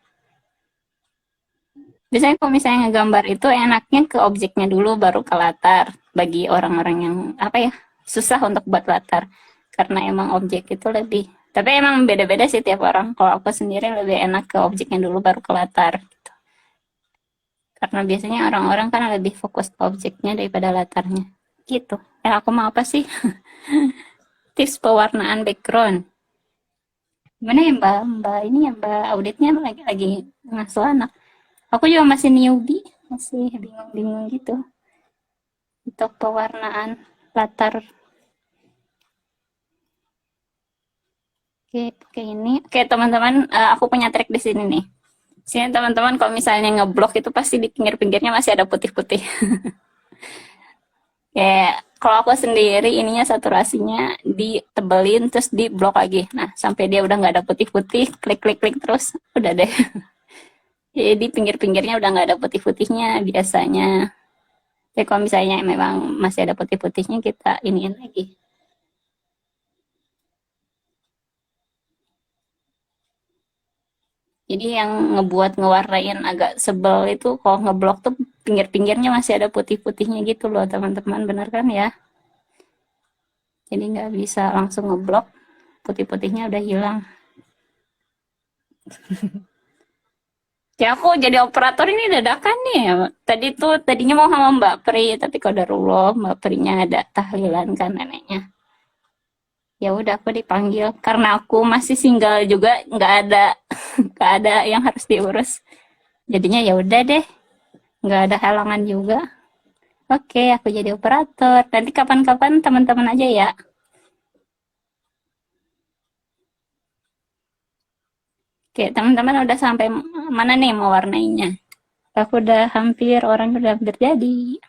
Biasanya kalau misalnya ngegambar itu enaknya ke objeknya dulu baru ke latar. Bagi orang-orang yang apa ya, susah untuk buat latar. Karena emang objek itu lebih, tapi emang beda-beda sih tiap orang. Kalau aku sendiri lebih enak ke objeknya dulu baru ke latar. Karena biasanya orang-orang kan lebih fokus ke objeknya daripada latarnya. Gitu. Aku mau apa sih? Tips pewarnaan background. Gimana ya Mbak? Mbak ini ya Mbak auditnya lagi ngasuh anak. Aku juga masih newbie, masih bingung-bingung gitu untuk pewarnaan latar. Oke ini. Oke teman-teman, aku punya trik di sini nih. Sini teman-teman kalau misalnya ngeblok itu pasti di pinggir-pinggirnya masih ada putih-putih. Kayak kalau aku sendiri ininya saturasinya ditebelin terus di blok lagi. Nah, sampai dia udah nggak ada putih-putih, klik-klik-klik terus, udah deh. Jadi pinggir-pinggirnya udah nggak ada putih-putihnya biasanya. Tapi kalau misalnya memang masih ada putih-putihnya, kita iniin lagi. Jadi yang ngebuat ngewarnain agak sebel itu kalau ngeblok tuh pinggir-pinggirnya masih ada putih-putihnya gitu loh teman-teman, bener kan ya? Jadi nggak bisa langsung ngeblok, putih-putihnya udah hilang. Ya aku jadi operator ini dadakan nih. Tadi tuh tadinya mau sama Mbak Pri, tapi qadarullah Mbak Prinya ada tahlilan kan neneknya. Ya udah aku dipanggil karena aku masih single juga, nggak ada yang harus diurus. Jadinya ya udah deh, nggak ada halangan juga. Oke, aku jadi operator. Nanti kapan-kapan teman-teman aja ya. Oke, teman-teman udah sampai mana nih mau warnainya? Aku udah hampir, orang udah hampir jadi.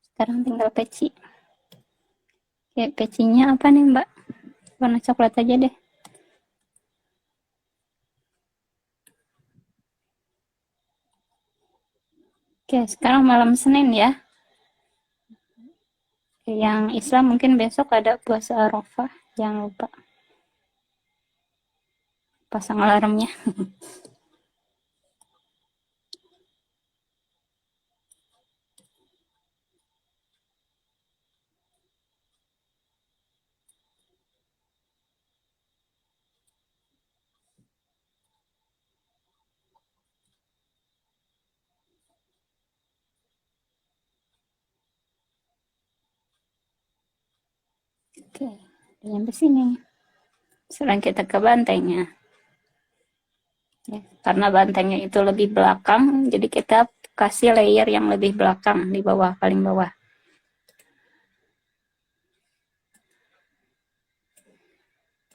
Sekarang tinggal peci. Oke, pecinya apa nih Mbak? Warna coklat aja deh. Oke, sekarang malam Senin ya. Yang Islam mungkin besok ada puasa Arafah. Jangan lupa pasang alarmnya. Oke, udah nyampe sini. Sekarang kita ke bantainya. Ya, karena bantainya itu lebih belakang, jadi kita kasih layer yang lebih belakang di bawah, paling bawah.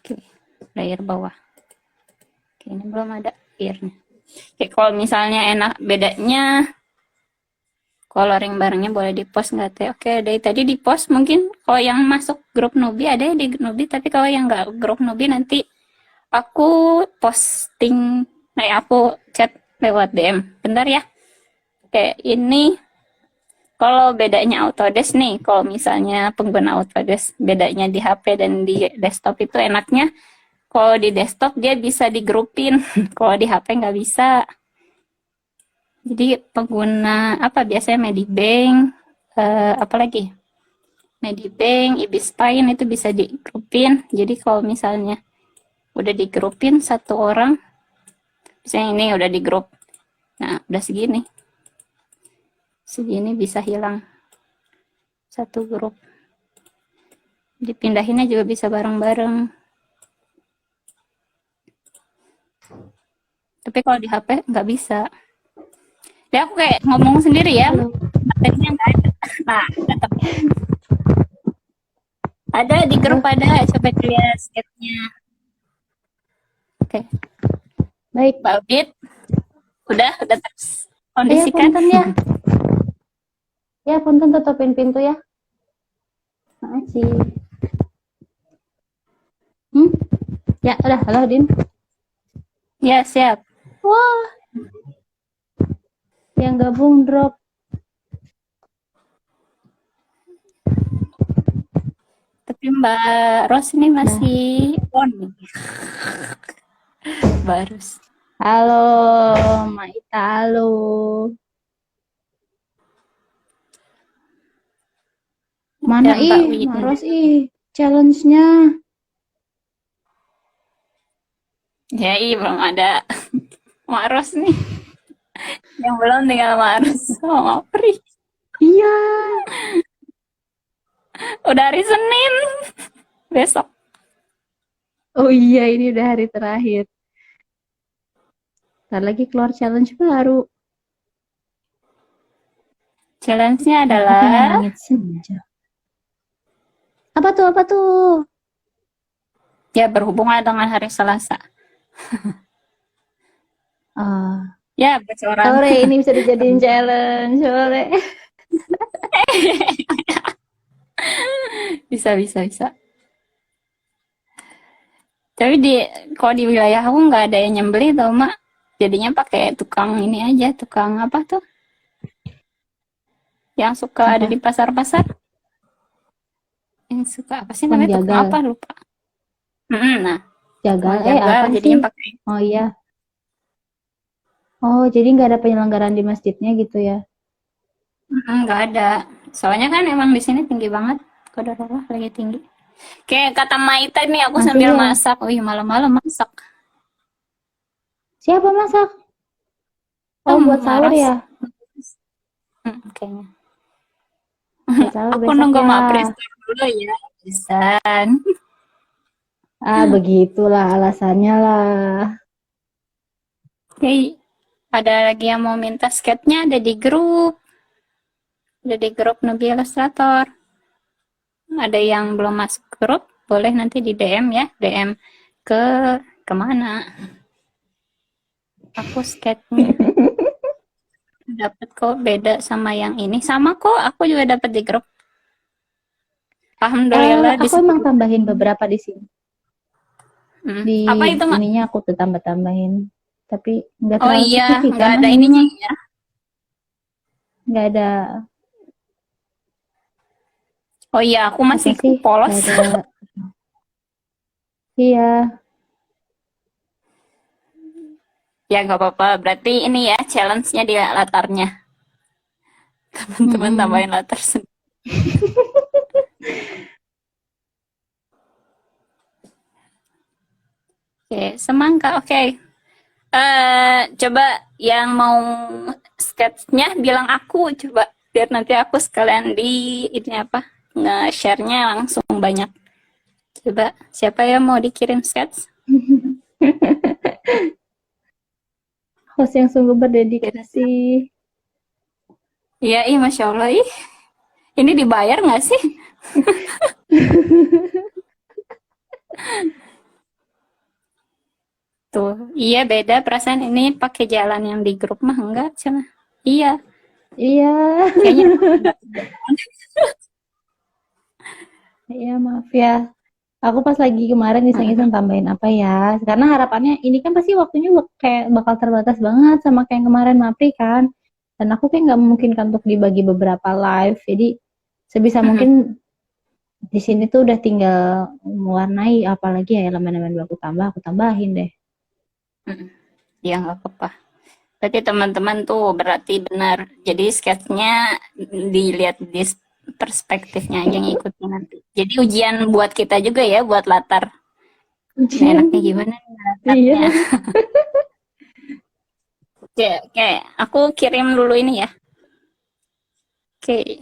Oke, layer bawah. Oke, ini belum ada layernya. Oke, kalau misalnya enak bedanya coloring barengnya boleh di post nggak teh? Oke, dari tadi di post mungkin kalau yang masuk grup Nubi ada ya di Nubi, tapi kalau yang nggak grup Nubi nanti aku posting, aku chat lewat DM. Bentar ya. Oke, ini Kalau bedanya Autodesk nih, kalau misalnya pengguna Autodesk, bedanya di HP dan di desktop itu enaknya, kalau di desktop dia bisa digrupin, kalau di HP nggak bisa. Jadi pengguna apa biasanya Medibank, apa lagi? Medibank, Ibis Pine itu bisa digrupin. Jadi kalau misalnya udah digrupin satu orang, misalnya ini udah di grup, nah udah segini, segini bisa hilang satu grup. Dipindahinnya juga bisa bareng-bareng. Tapi kalau di HP nggak bisa. Jadi aku kayak ngomong sendiri ya, Halo. materinya nggak ada. Nah, tetap ada di grup Halo. ada. Coba dilihat sketnya. Oke, Baik. Mbak Udit, udah Ya, terkondisikan. punten ya. Ya, punten tutupin pintu ya. Makasih. Ya, udah. Halo, Din. Ya, siap. Wah, yang gabung drop. Tapi Mbak Ros ini masih on. Mbak Ros. Halo, Maita, halo. Mana Dan Mbak ih, Win. Maros ih, challenge-nya. Ya, belum ada Mbak Ros nih. Yang belum tinggal Mbak Ros sama Pri. Iya. Udah hari Senin. Besok. Oh iya, ini udah hari terakhir. Ntar lagi keluar challenge baru. Challenge-nya Aku pengen adalah langit senja. Apa tuh, apa tuh? ya berhubungan dengan hari Selasa. Ah, Ya, bocoran. sore ini bisa dijadiin challenge, sore. Bisa, bisa, bisa. Tapi kalau di wilayah aku nggak ada yang nyembeli tau, Mak. Jadinya pakai tukang ini aja, tukang apa tuh? Yang suka ada Apa? di pasar-pasar. Yang suka apa sih Tukang namanya? Tukang jagal. apa? Lupa. Nah, Jagal, tukang jagal. apa sih? Jadinya pakai. Oh iya. Oh, jadi nggak ada penyelenggaraan di masjidnya gitu ya? Nggak ada. Soalnya kan emang di sini tinggi banget. Qadarullah lagi tinggi. Kayak kata Maita nih, aku Masih sambil ya? masak. Wih, malam-malam masak. Siapa masak? Oh, Oh, buat sahur Maros. ya? Kayaknya. Buat sahur Aku besok nunggu ya. Mak Pris dulu ya. Pisan. Ah, begitulah alasannya lah. Oke, ada lagi yang mau minta sketnya ada di grup. Ada di grup Nubi Illustrator. Ada yang belum masuk grup, boleh nanti di DM ya. DM ke kemana? Aku sketnya dapat kok beda sama yang ini. Sama kok, aku juga dapat di grup. Alhamdulillah di Aku emang tambahin beberapa di sini. Di Apa itu, Mak? ininya aku tuh tambah-tambahin. Tapi nggak Oh terlalu iya, signifikan nggak ada mah ini ininya mah. ya. Nggak ada Oh iya, aku apa masih sih? polos. Nggak ada. Iya. Ya nggak apa-apa. Berarti ini ya challenge-nya di latarnya. Teman-teman Mm-mm. tambahin latar sendiri. Oke, semangka. Oke. Coba yang mau sketch-nya bilang aku coba biar nanti aku sekalian di ini apa nge-share-nya langsung banyak. Coba siapa yang mau dikirim sketch? Host yang sungguh berdedikasi. Iya, masya Allah ih. Ini dibayar nggak sih? Tuh, iya beda perasaan ini pakai jalan yang di grup mah enggak cina. Iya, Iya. kayaknya Iya, maaf ya. Aku pas lagi kemarin iseng-iseng tambahin apa ya. Karena harapannya ini kan pasti waktunya kayak bakal terbatas banget sama kayak yang kemarin Mapri kan. Dan aku kayak nggak memungkinkan untuk dibagi beberapa live. Jadi sebisa Mm-mm. mungkin di sini tuh udah tinggal mewarnai, apalagi ya elemen-elemen baru aku tambahin deh. Mm-mm. Ya nggak apa-apa. Berarti teman-teman tuh berarti benar. Jadi sketsnya dilihat di perspektifnya aja ngikutin nanti. Jadi ujian buat kita juga ya, buat latar. Ini Ujian. enaknya gimana nih Iya. latarnya? Oke, oke. Aku kirim dulu ini ya. Oke.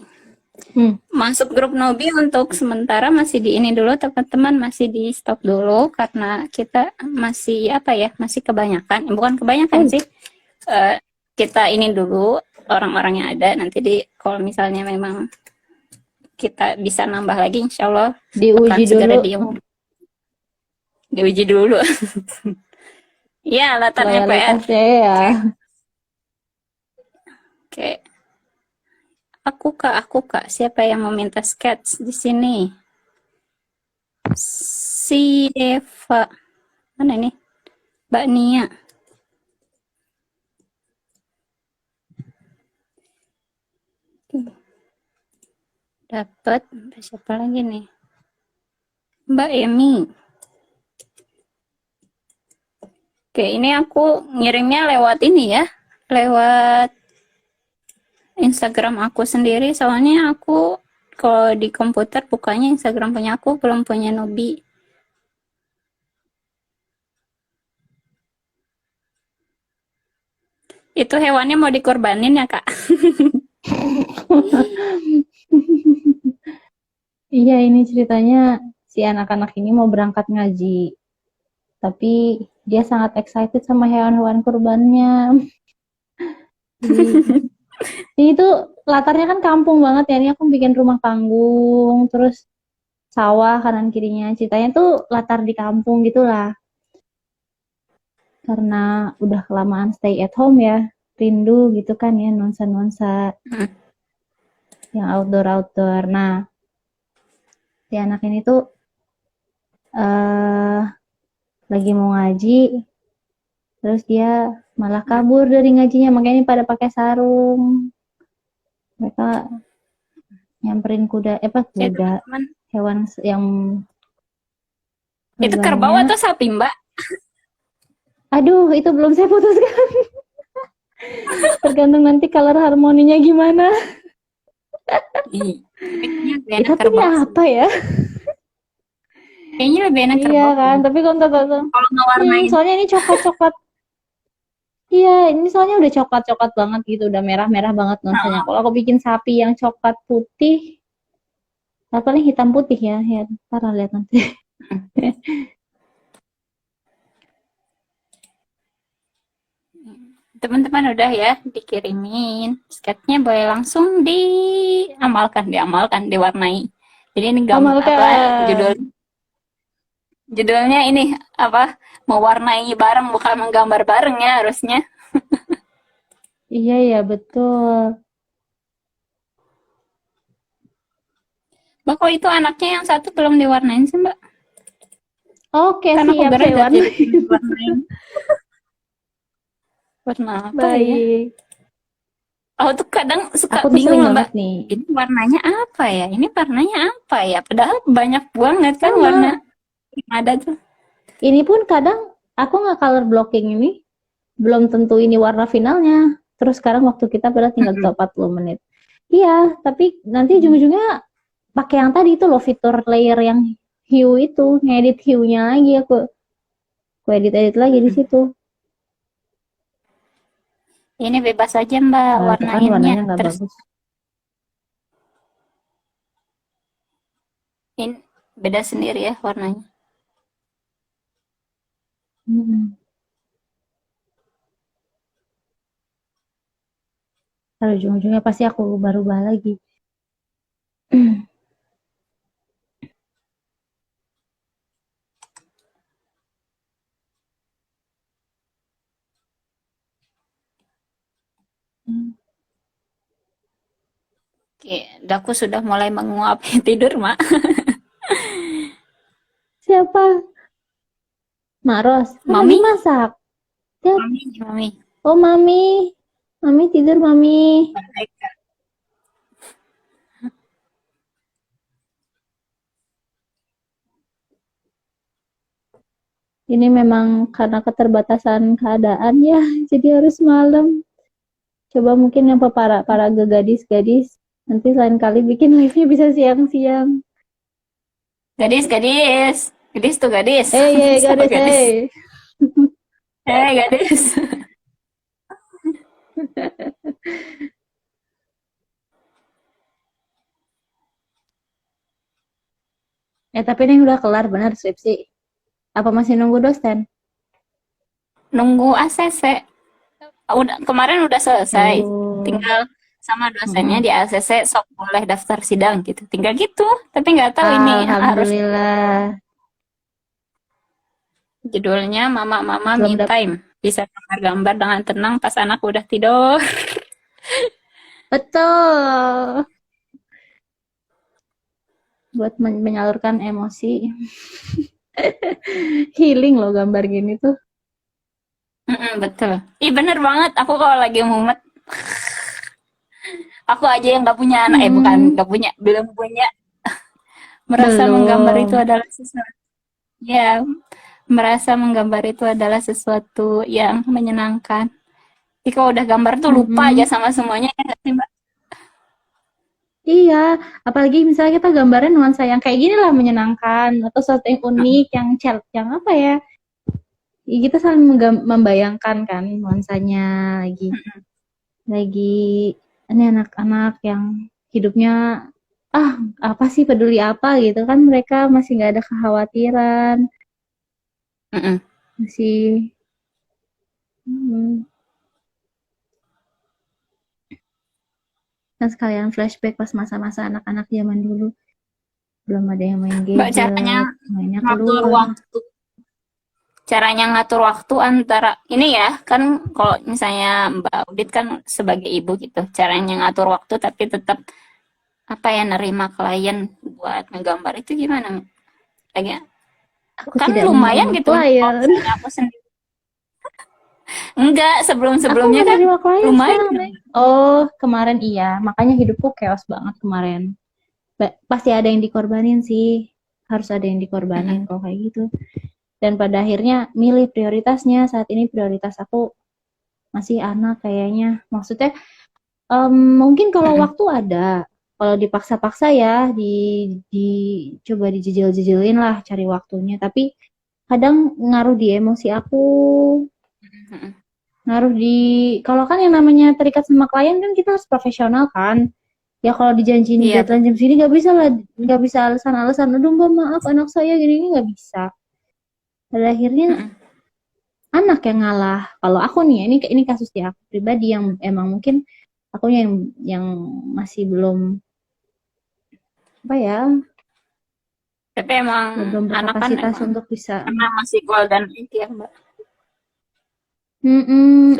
Hmm. Masuk grup Nobi untuk sementara masih di ini dulu teman-teman, masih di stop dulu karena kita masih apa ya, masih kebanyakan, bukan kebanyakan Oh, sih. Eh, kita ini dulu orang-orang yang ada, nanti kalau misalnya memang kita bisa nambah lagi, insya Allah akan diuji segera dulu diuji dulu. Ya, latarnya PR. loyalitasnya ya. Oke, aku kak, siapa yang meminta sketch di sini? Si Deva, mana ini? Mbak Nia. Dapat siapa lagi nih? Mbak Emi. Oke, ini aku ngirimnya lewat ini ya, lewat Instagram aku sendiri. Soalnya aku kalau di komputer bukanya Instagram punya aku, belum punya Nobi. Itu hewannya mau dikorbanin ya kak? Iya, ini ceritanya si anak-anak ini mau berangkat ngaji, tapi dia sangat excited sama hewan-hewan kurbannya. Jadi itu latarnya kan kampung banget ya. Ini aku bikin rumah panggung, terus sawah kanan kirinya. Ceritanya tuh latar di kampung gitulah. Karena udah kelamaan stay at home ya, rindu gitu kan ya nuansa-nuansa yang outdoor-outdoor. Nah, si anak ini tuh eh lagi mau ngaji, terus dia malah kabur dari ngajinya, makanya ini pada pakai sarung. Mereka nyamperin kuda, Ya kuda, teman-teman, hewan yang itu kerbau kurbannya. atau sapi mbak? Aduh, itu belum saya putuskan. Tergantung nanti color harmoninya gimana. Kayaknya Tapi ini kerbau sih. apa ya? Kayaknya lebih enak Iya kerbau kan, deh. tapi kalau tahu Kalau ngewarnain. soalnya ini coklat-coklat. Iya, ini soalnya udah coklat-coklat banget gitu, udah merah-merah banget nuansanya. Nah, Kalau aku bikin sapi yang coklat putih, paling hitam putih ya, ya ntar lihat nanti. teman-teman udah ya dikirimin sketchnya, boleh langsung diamalkan, diwarnai. Jadi ini apa Amalkan. judulnya ini apa, mewarnai bareng bukan menggambar bareng ya harusnya. Iya ya, betul. Mbak, kok itu anaknya yang satu belum diwarnain sih mbak? Oke, Kan aku siap saya beredar warna. jadi pengen diwarnain. Warna apa ya? Baik. Aku tuh kadang suka Aku tuh bingung sering loh mbak, banget nih. ini warnanya apa ya, ini warnanya apa ya, padahal banyak banget kan warna Sama. yang ada tuh. Ini pun kadang aku nggak color blocking ini. Belum tentu ini warna finalnya. Terus sekarang waktu kita pada tinggal 40 menit. Iya, tapi nanti ujung-ujungnya pakai yang tadi itu loh, fitur layer yang hue itu, ngedit hue-nya lagi aku edit-edit lagi di situ. Ini bebas aja mbak Nah, itu kan warnainnya, warnanya nggak terus bagus. ini beda sendiri ya warnanya. Hmm. Lalu ujung-ujungnya pasti aku ubah-ubah lagi. Oke, daku sudah mulai menguap tidur mak. Siapa? Mak Ros. Kan lagi Mami, masak. Siapa? mami, mami. Oh, Mami. Mami tidur, Mami. Mereka. Ini memang karena keterbatasan keadaan ya, jadi harus malam. Coba mungkin yang para gadis-gadis, nanti lain kali bikin live-nya bisa siang-siang. Gadis, gadis. Gadis tuh gadis. Siapa Gadis, gadis? Gadis. Tapi ini udah kelar bener skripsi. Apa masih nunggu dosen? Nunggu ACC. Udah, kemarin udah selesai. Oh, Tinggal sama dosennya mm-mm. di ACC sok boleh daftar sidang gitu. Tinggal gitu. Tapi nggak tahu ini harus Alhamdulillah. judulnya Mama-Mama Me Belum dapat. Time. Bisa gambar-gambar dengan tenang pas anak udah tidur. Betul. Buat menyalurkan emosi. Healing loh gambar gini tuh. Betul. Ih bener banget. Aku kalau lagi mumet, aku aja yang nggak punya anak. Bukan Hmm, nggak punya, belum punya. Merasa menggambar itu belum. adalah sesuatu. Ya, merasa menggambar itu adalah sesuatu yang menyenangkan. Jadi kalau udah gambar tuh lupa aja Mm-mm. sama semuanya ya nggak sih Mbak? Iya, apalagi misalnya kita gambarin nuansa yang kayak gini lah menyenangkan atau sesuatu yang unik, yang apa ya? Ya, kita saling membayangkan kan nuansanya lagi ini anak-anak yang hidupnya ah apa sih peduli apa gitu kan mereka masih nggak ada kekhawatiran Mm-mm. masih hmm, kan sekalian flashback pas masa-masa anak-anak zaman dulu belum ada yang main Mbak caranya gadget mainnya ngatur keluar. waktu, caranya ngatur waktu antara ini ya kan kalau misalnya Mbak Audit kan sebagai ibu gitu, caranya ngatur waktu tapi tetap apa ya nerima klien buat ngegambar itu gimana? Lagi Aku kan tidak lumayan menerima gitu kalau klien. misalnya aku sendiri. Enggak, Aku sebelum-sebelumnya nggak kan nerima klien sekarang lumayan. Neng. Oh kemarin iya makanya hidupku chaos banget kemarin. Pasti ada yang dikorbanin sih harus ada yang dikorbanin Mm-mm. kalau kayak gitu. Dan pada akhirnya milih prioritasnya saat ini prioritas aku masih anak kayaknya maksudnya mungkin kalau Mm-mm. waktu ada kalau dipaksa-paksa ya di coba dijejel-jejelin lah cari waktunya tapi kadang ngaruh di emosi aku Mm-mm. ngaruh di kalau kan yang namanya terikat sama klien kan kita harus profesional kan ya kalau dijanjiin Iya deadline jam betul. segini nggak bisa lah nggak bisa alasan-alasan aduh mbak maaf anak saya gini ini nggak bisa pada akhirnya Mm-mm. anak yang ngalah. Kalau aku nih, ini kasus di aku pribadi yang emang mungkin aku yang masih belum apa ya, Tapi emang belum anak kan berkapasitas emang untuk bisa. karena masih golden age ya Mbak.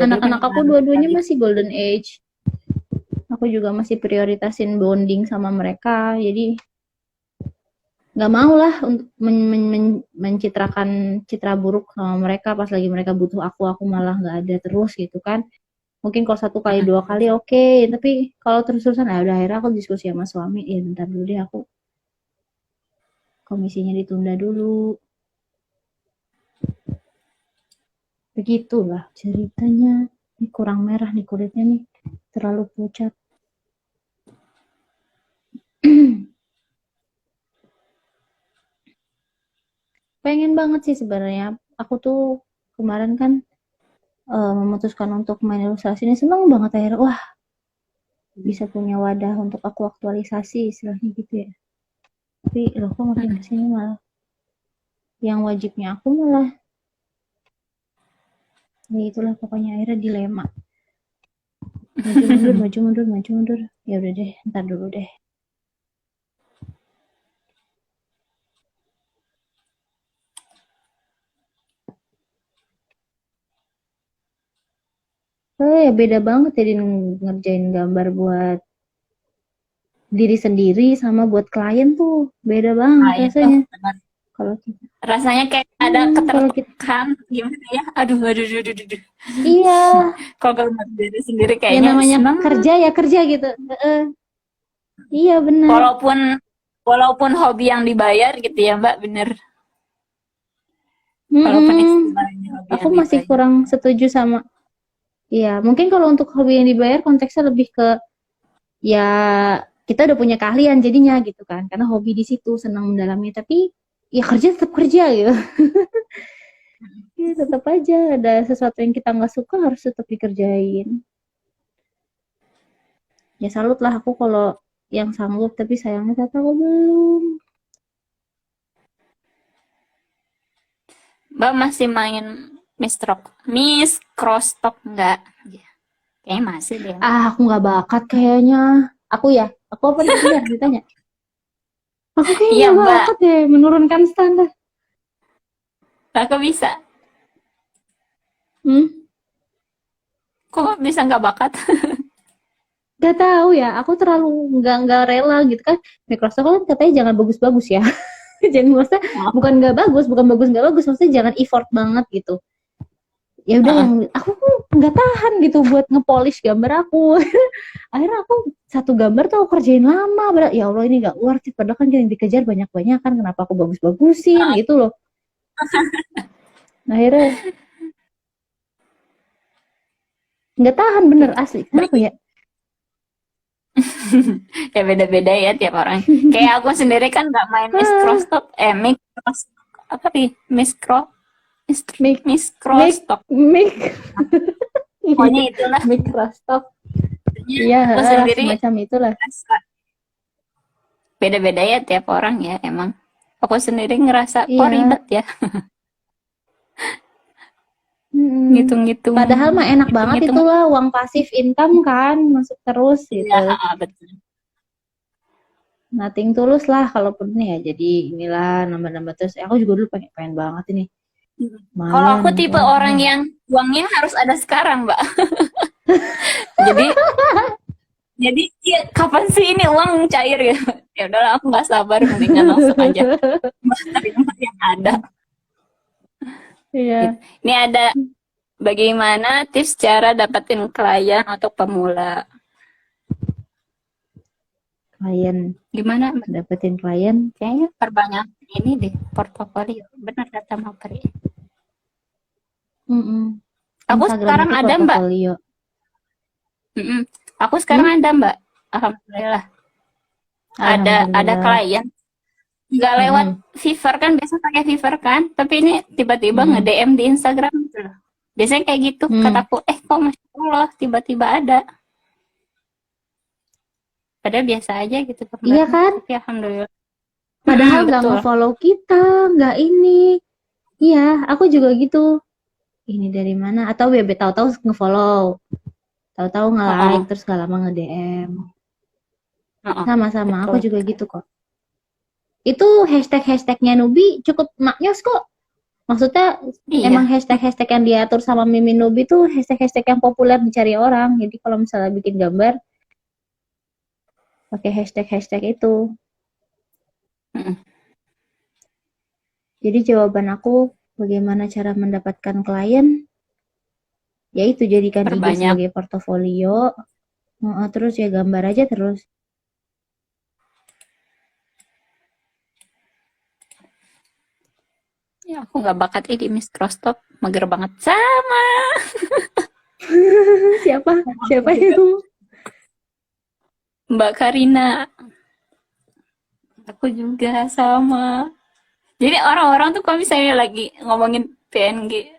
Jadi Anak-anak aku benar dua-duanya sekali. masih golden age. Aku juga masih prioritasin bonding sama mereka. Jadi nggak mau lah untuk mencitrakan citra buruk sama mereka pas lagi mereka butuh aku malah nggak ada terus gitu kan. Mungkin kalau satu kali Mm-mm. dua kali oke, tapi kalau terus-terusan ya udah akhirnya aku diskusi sama suami ya bentar dulu deh aku komisinya ditunda dulu begitulah ceritanya ini kurang merah nih kulitnya nih terlalu pucat. Pengen banget sih sebenarnya aku tuh kemarin kan memutuskan untuk main ilustrasi ini seneng banget akhirnya wah bisa punya wadah untuk aku aktualisasi istilahnya gitu ya tapi loh kok makin Mm-mm. kesini malah yang wajibnya aku malah ya itulah pokoknya akhirnya dilema maju mundur maju mundur maju mundur ya udah deh ntar dulu deh ya beda banget ya ngerjain gambar buat diri sendiri sama buat klien tuh beda banget Nah itu rasanya benar. kalau kita. Rasanya kayak ada Kalau kita, ketertekan gimana ya? Aduh, aduh, aduh, aduh, aduh. iya, Kalau ngerjain diri sendiri yang kayaknya namanya seneng. kerja ya kerja gitu. Iya benar. Walaupun walaupun hobi yang dibayar gitu ya Mbak, bener. Walaupun Mm-mm. istilahnya hobi Aku yang masih dibayar. kurang setuju sama. Iya, mungkin kalau untuk hobi yang dibayar konteksnya lebih ke ya kita udah punya keahlian jadinya gitu kan, karena hobi di situ senang mendalami. Tapi ya kerja tetap kerja gitu. Ya, tetap aja ada sesuatu yang kita nggak suka harus tetap dikerjain. Ya salut lah aku kalau yang sanggup, tapi sayangnya Tata aku belum. Mbak masih main Miss Crosstalk nggak? Ya, kayaknya masih deh. Ah, aku nggak bakat kayaknya. Aku ya, aku apa nih? Iya, ditanya. Aku kayaknya Iya nggak Mbak, bakat deh menurunkan standar. aku bisa. Hmm, Kok bisa nggak bakat? Gak tahu ya. Aku terlalu nggak rela gitu kan. Microsoft kan katanya jangan bagus-bagus ya. Jangan maksudnya bukan nggak bagus, bukan bagus nggak bagus. Maksudnya jangan effort banget gitu. Ya udah yang aku tuh nggak tahan gitu buat ngepolish gambar aku. Akhirnya aku satu gambar tuh aku kerjain lama. Ya Allah ini nggak worth it. Padahal kan yang dikejar banyak-banyak kan. Kenapa aku bagus-bagusin gitu loh. Akhirnya nggak tahan bener asli. Kenapa Berarti ya? ya beda-beda ya tiap orang. Kayak aku sendiri kan nggak main Miss Ah, Crosstalk, Miss Cross apa sih? Miss, make Miss make Crosstalk. make Pokoknya itulah. Microsoft. Iya, Aku sendiri semacam itulah. ngerasa beda-beda ya tiap orang ya emang. Aku sendiri ngerasa kok Iya. ribet ya, Mm-mm. ngitung-ngitung, Padahal mah enak banget ngitung-ngitung. itulah uang pasif income kan, masuk terus Iya, gitu. betul. Nothing tulus lah kalaupun nih ya. Jadi inilah nambah-nambah terus. Aku juga dulu pengen, pengen banget ini. Kalau Lumayan aku gitu tipe kan. orang yang uangnya harus ada sekarang, Mbak. Jadi ya kapan sih ini uang cair ya? Ya udahlah aku nggak sabar mendingan langsung aja terima yang ada. Gitu. Iya, Ini ada bagaimana tips cara dapetin klien untuk pemula. klien. Gimana? Mbak? Dapetin klien. Kayaknya perbanyak ini deh portofolio. Benar kata Mbak Peri. Mm-mm. Aku Instagram sekarang itu ada Mbak. portofolio. Mm-mm. Aku sekarang Hmm? ada Mbak. Alhamdulillah. Ada Alhamdulillah. klien nggak lewat Mm-mm. Fiverr kan, biasa pakai Fiverr kan, tapi ini tiba-tiba Mm-mm. nge-DM di Instagram gitu loh. Biasanya kayak gitu Mm. kataku, kok Masya Allah tiba-tiba ada, padahal biasa aja gitu Iya gambarnya, kan? tapi alhamdulillah. Padahal nggak Betul. nge-follow kita, nggak ini. Iya, aku juga gitu. Ini dari mana? Atau BB tahu-tahu nge-follow, tahu-tahu Oh, nge-like, oh, terus gak lama nge-DM. oh, oh. Sama-sama, aku Betul. juga gitu kok. Itu hashtag-hashtagnya Nubi cukup maknyos kok. Maksudnya emang Iya. hashtag-hashtag yang diatur sama Mimin Nubi tuh hashtag-hashtag yang populer dicari orang. Jadi kalau misalnya bikin gambar, pakai hashtag-hashtag itu. Mm-mm. Jadi jawaban aku, bagaimana cara mendapatkan klien? Yaitu jadikan IG Perbanyak. sebagai portofolio. Terus ya gambar aja terus. Ya aku nggak bakat ini Miss Crosstalk, mager banget sama. Siapa? Aku Siapa juga. yang Mbak Karina, aku juga sama. Jadi orang-orang tuh kalau misalnya lagi ngomongin PNG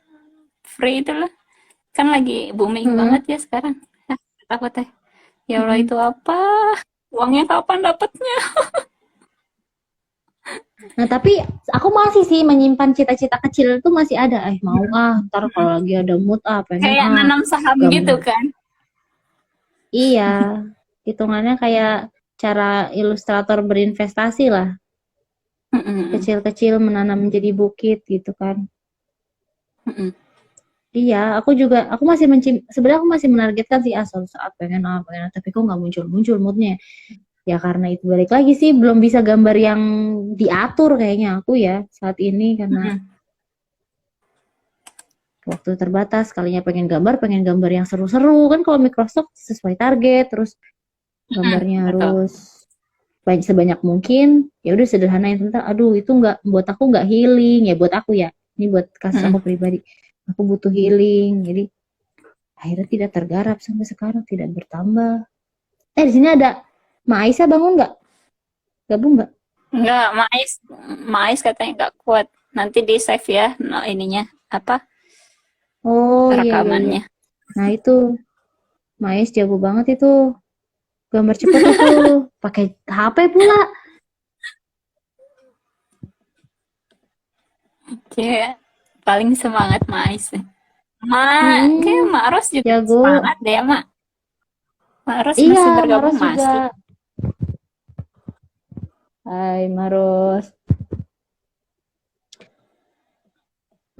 free itu lah, kan lagi booming banget hmm, ya sekarang. Nah, aku teh, ya Allah hmm. itu apa? Uangnya kapan dapatnya? Nah, tapi aku masih sih menyimpan cita-cita kecil itu masih ada. Mau ntar kalau lagi ada mood pengen Kayak nanam saham gitu gambar. kan? Iya, hitungannya kayak cara ilustrator berinvestasi lah. Mm-mm. Kecil-kecil menanam menjadi bukit gitu kan. Mm-mm. Iya, aku sebenarnya aku masih menargetkan sih suatu saat pengen pengen, tapi kok nggak muncul-muncul moodnya. Ya karena itu balik lagi sih belum bisa gambar yang diatur kayaknya aku ya saat ini karena Mm-mm. waktu terbatas. Kalinya pengen gambar yang seru-seru kan kalau Microsoft sesuai target terus Mm-mm. gambarnya Betul. harus sebanyak mungkin. Ya udah sederhana yang tentang aduh itu nggak buat aku nggak healing ya buat aku ya. Ini buat kasus aku Mm-mm. pribadi. Aku butuh healing. Jadi akhirnya tidak tergarap sampai sekarang tidak bertambah. Di sini ada Ma Aisyah bangun nggak? Gabung nggak? Enggak, Mais katanya nggak kuat. Nanti di save ya, no, ininya apa Oh iya iya iya. rekamannya. Nah itu Mais jago banget itu gambar cepet itu pakai HP pula. Oke, paling semangat Mais. Kayak Mm-mm, Mak Ros juga jago. semangat deh ya, Mak. Mak Ros Iya, masih bergabung Maros juga. masih. Hai Maros.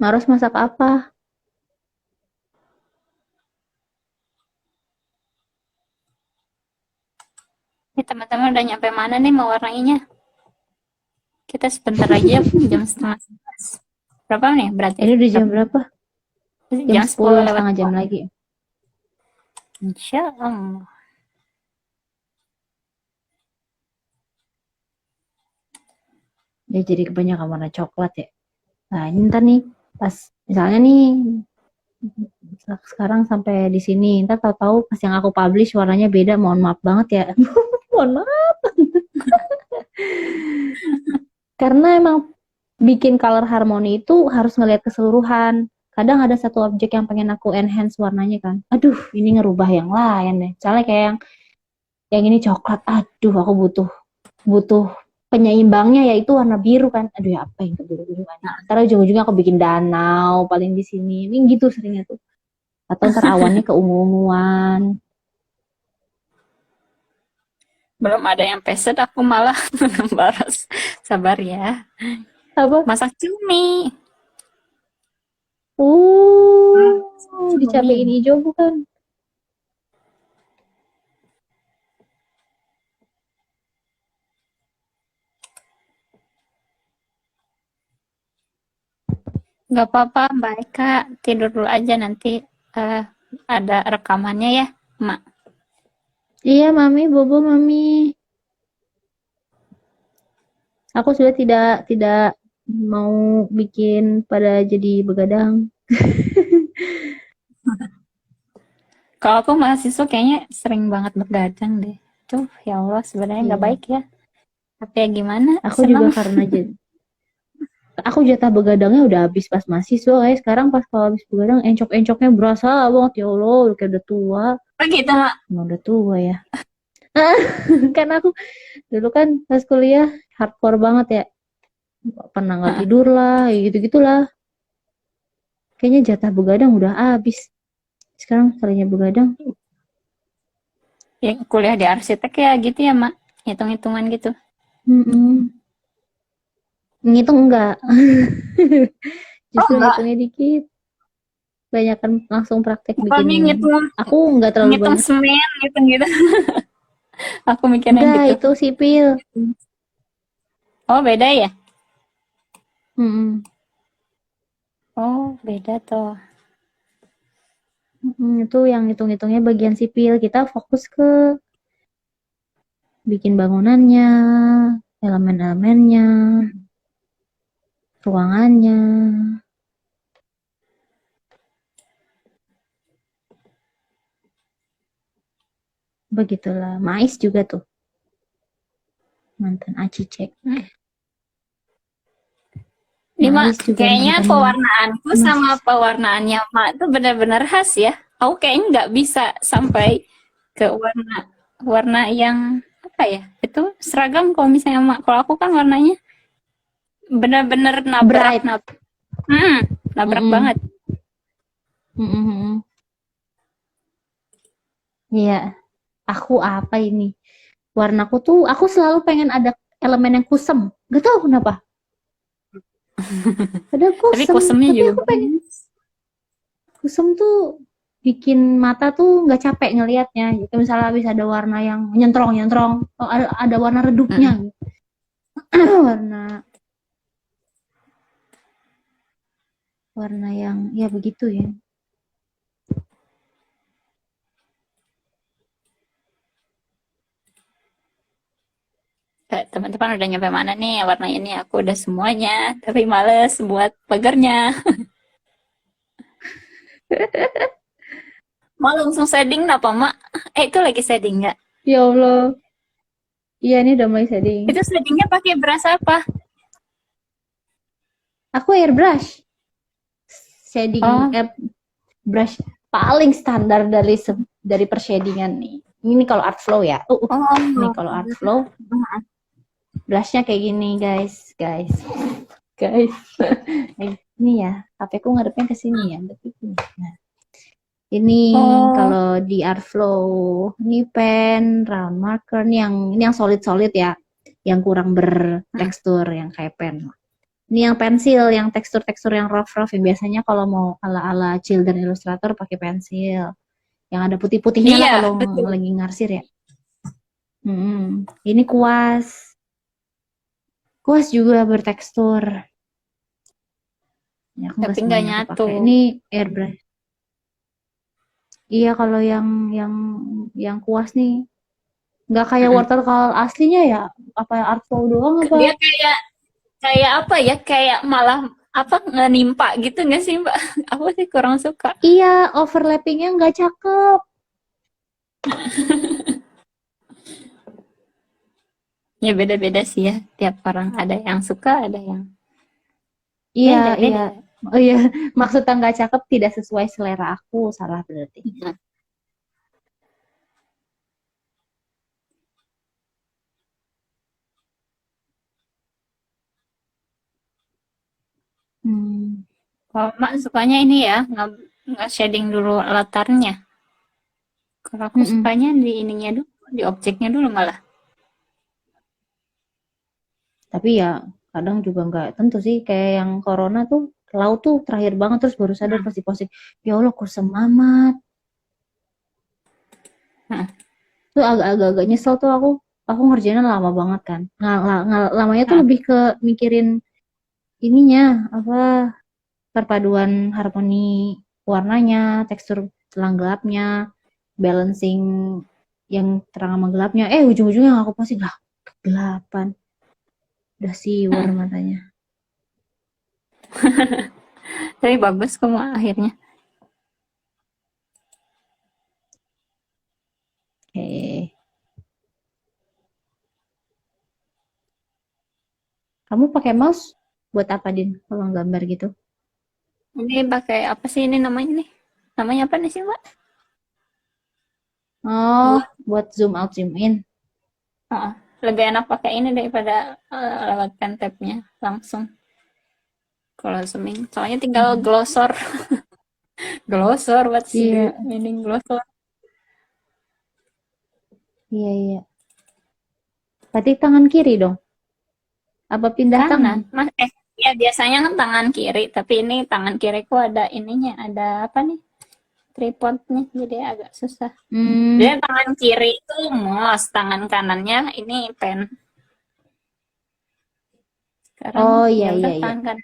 Maros masak apa? Ini teman-teman udah nyampe mana nih mewarnainya? Kita sebentar lagi ya, jam setengah 11. Berapa nih berarti? Ini udah jam berapa? Jam Jam 10 10 lewat setengah jam 2. lagi. Insya Allah. Ya jadi kebanyakan warna coklat ya. Nah ini ntar nih pas misalnya nih sekarang sampai di sini ntar tahu-tahu pas yang aku publish warnanya beda mohon maaf banget ya. Mohon maaf. Karena emang bikin color harmony itu harus ngelihat keseluruhan. Kadang ada satu objek yang pengen aku enhance warnanya kan. Aduh, ini ngerubah yang lain deh. Misalnya kayak yang ini coklat. Aduh, aku butuh butuh penyeimbangnya yaitu warna biru kan. Aduh, ya apa yang kebiru-biru kan. Ntar ujung-ujungnya aku bikin danau paling di sini. Ini gitu seringnya tuh. Atau ntar awannya keungu-unguan. Belum ada yang peset, aku malah baras. Sabar ya. Apa? Masak cumi. Masak Dicabein cumi. hijau bukan? Gak apa-apa, Mbak Eka. Tidur dulu aja nanti eh, ada rekamannya ya, Mak. Iya, Mami, Bobo, Mami. Aku sudah tidak mau bikin pada jadi begadang. Kalau aku mahasiswa kayaknya sering banget begadang deh. Tuh, ya Allah, sebenarnya nggak Iya. baik ya. Tapi ya gimana, Aku senang. juga karena aku jatah begadangnya udah habis pas mahasiswa, guys. Sekarang pas kalau habis begadang encok-encoknya berasa banget ya Allah, udah kayak udah tua. Oh gitu, Mak. Emang udah tua ya. Karena aku dulu kan pas kuliah hardcore banget ya. Pernah nggak Heeh. tidur lah, ya gitu-gitulah. Kayaknya jatah begadang udah habis. Sekarang kalinya begadang. Ya, kuliah di arsitek ya gitu ya, Mak. Hitung-hitungan gitu. Mm-mm. Ngitung enggak. Oh, Justru enggak. ngitungnya dikit. Banyakan langsung praktek Bukannya bikin. ngitung, Aku nggak terlalu ngitung banyak. semen, gitu-gitu. Aku mikirnya Enggak, gitu. itu sipil. Oh, beda ya? Mm-mm. Oh, beda tuh. Itu yang hitung-hitungnya bagian sipil. Kita fokus ke bikin bangunannya, elemen-elemennya, ruangannya. Begitulah. Mais juga tuh. Mantan Aci cek. Hmm. Ini Mak, Mais juga kayaknya mantannya pewarnaanku sama mahasiswa. pewarnaannya Mak itu benar-benar khas ya. Aku kayaknya nggak bisa sampai ke warna warna yang apa ya? Itu seragam kalau misalnya Mak. Kalau aku kan warnanya benar-benar nabrak, Bright. nabrak Mm-mm. banget. Mm-mm. Iya, aku apa ini? Warnaku tuh, aku selalu pengen ada elemen yang kusem. Gak tau kenapa. Ada Tapi kusem, kostumnya tapi juga aku pengen bagus. kusem tuh. bikin mata tuh nggak capek ngelihatnya gitu. Misalnya habis ada warna yang nyentrong-nyentrong, oh, ada warna redupnya Mm-mm. gitu. warna warna yang ya begitu ya. Kayak teman-teman udah nyampe mana nih warna ini? Aku udah semuanya, tapi males buat pagarnya. Mau langsung shading apa, Mak? Itu lagi shading nggak? Ya Allah, iya ini udah mulai shading. Itu shadingnya pakai brush apa? Aku airbrush shading Oh, brush paling standar dari pershadingan nih. Ini kalau art flow ya. Nih oh, kalau art flow brushnya kayak gini guys, guys. Ini ya, HP ku ngadepnya ke sini ya. Nah, ini oh, kalau di art flow, ini pen, round marker, ini yang solid-solid ya, yang kurang hmm. bertekstur, yang kayak pen. Ini yang pensil, yang tekstur-tekstur yang rough-rough, yang biasanya kalau mau ala-ala children illustrator pakai pensil. Yang ada putih-putihnya lah Iya, kalau betul. lagi ngarsir ya. Ini kuas. Kuas juga bertekstur. Ya, aku Tapi nggak nggak semuanya aku nyatu. pakai. Ini airbrush. Iya, kalau yang kuas nih nggak kayak Mm-mm. watercolor aslinya ya. Apa art flow doang apa? Dia kayak kayak apa ya? Kayak malah apa ngenimpa gitu nggak sih, Mbak? Aku sih kurang suka. Iya, overlappingnya nggak cakep. Ya beda-beda sih ya. Tiap orang ada yang suka, ada yang Iya, iya. beda-beda. Oh iya, maksudnya nggak cakep tidak sesuai selera aku, salah berarti. Nah, Hmm. kalau Mak sukanya ini ya, nggak shading dulu latarnya. Kalau aku Mm-mm. sukanya di ininya dulu, di objeknya dulu malah. Tapi ya kadang juga nggak tentu sih. Kayak yang corona tuh, laut tuh terakhir banget terus baru sadar Hmm. pasti posting. Ya Allah, kusem amat. Nah, Tuh agak-agak nyesel tuh aku. Aku ngerjainnya lama banget kan. Lamanya tuh nah, lebih ke mikirin ininya, apa, perpaduan harmoni warnanya, tekstur terang gelapnya, balancing yang terang sama gelapnya. Ujung-ujungnya yang aku posting lah kegelapan. Udah siwer nah. matanya. Tapi bagus kok Mak, akhirnya. Oke. Kamu pakai mouse buat apa, Din? Kalau gambar gitu? Ini pakai apa sih ini namanya nih? Namanya apa nih sih Mbak? Oh, Buat buat zoom out, zoom in. oh, lebih enak pakai ini daripada lewat pen tab-nya langsung. Kalau zooming, soalnya tinggal Hmm. glosor, glosor, what's the Iya, meaning glosor? iya, iya. Berarti tangan kiri dong? Apa pindah Kanan, tangan? mas ya biasanya kan tangan kiri, tapi ini tangan kiriku ada ininya, ada apa nih? Tripodnya, jadi agak susah. Hmm. Jadi tangan kiri itu mouse, tangan kanannya ini pen. Sekarang Oh, ya iya, udah iya, iya. tangan kan.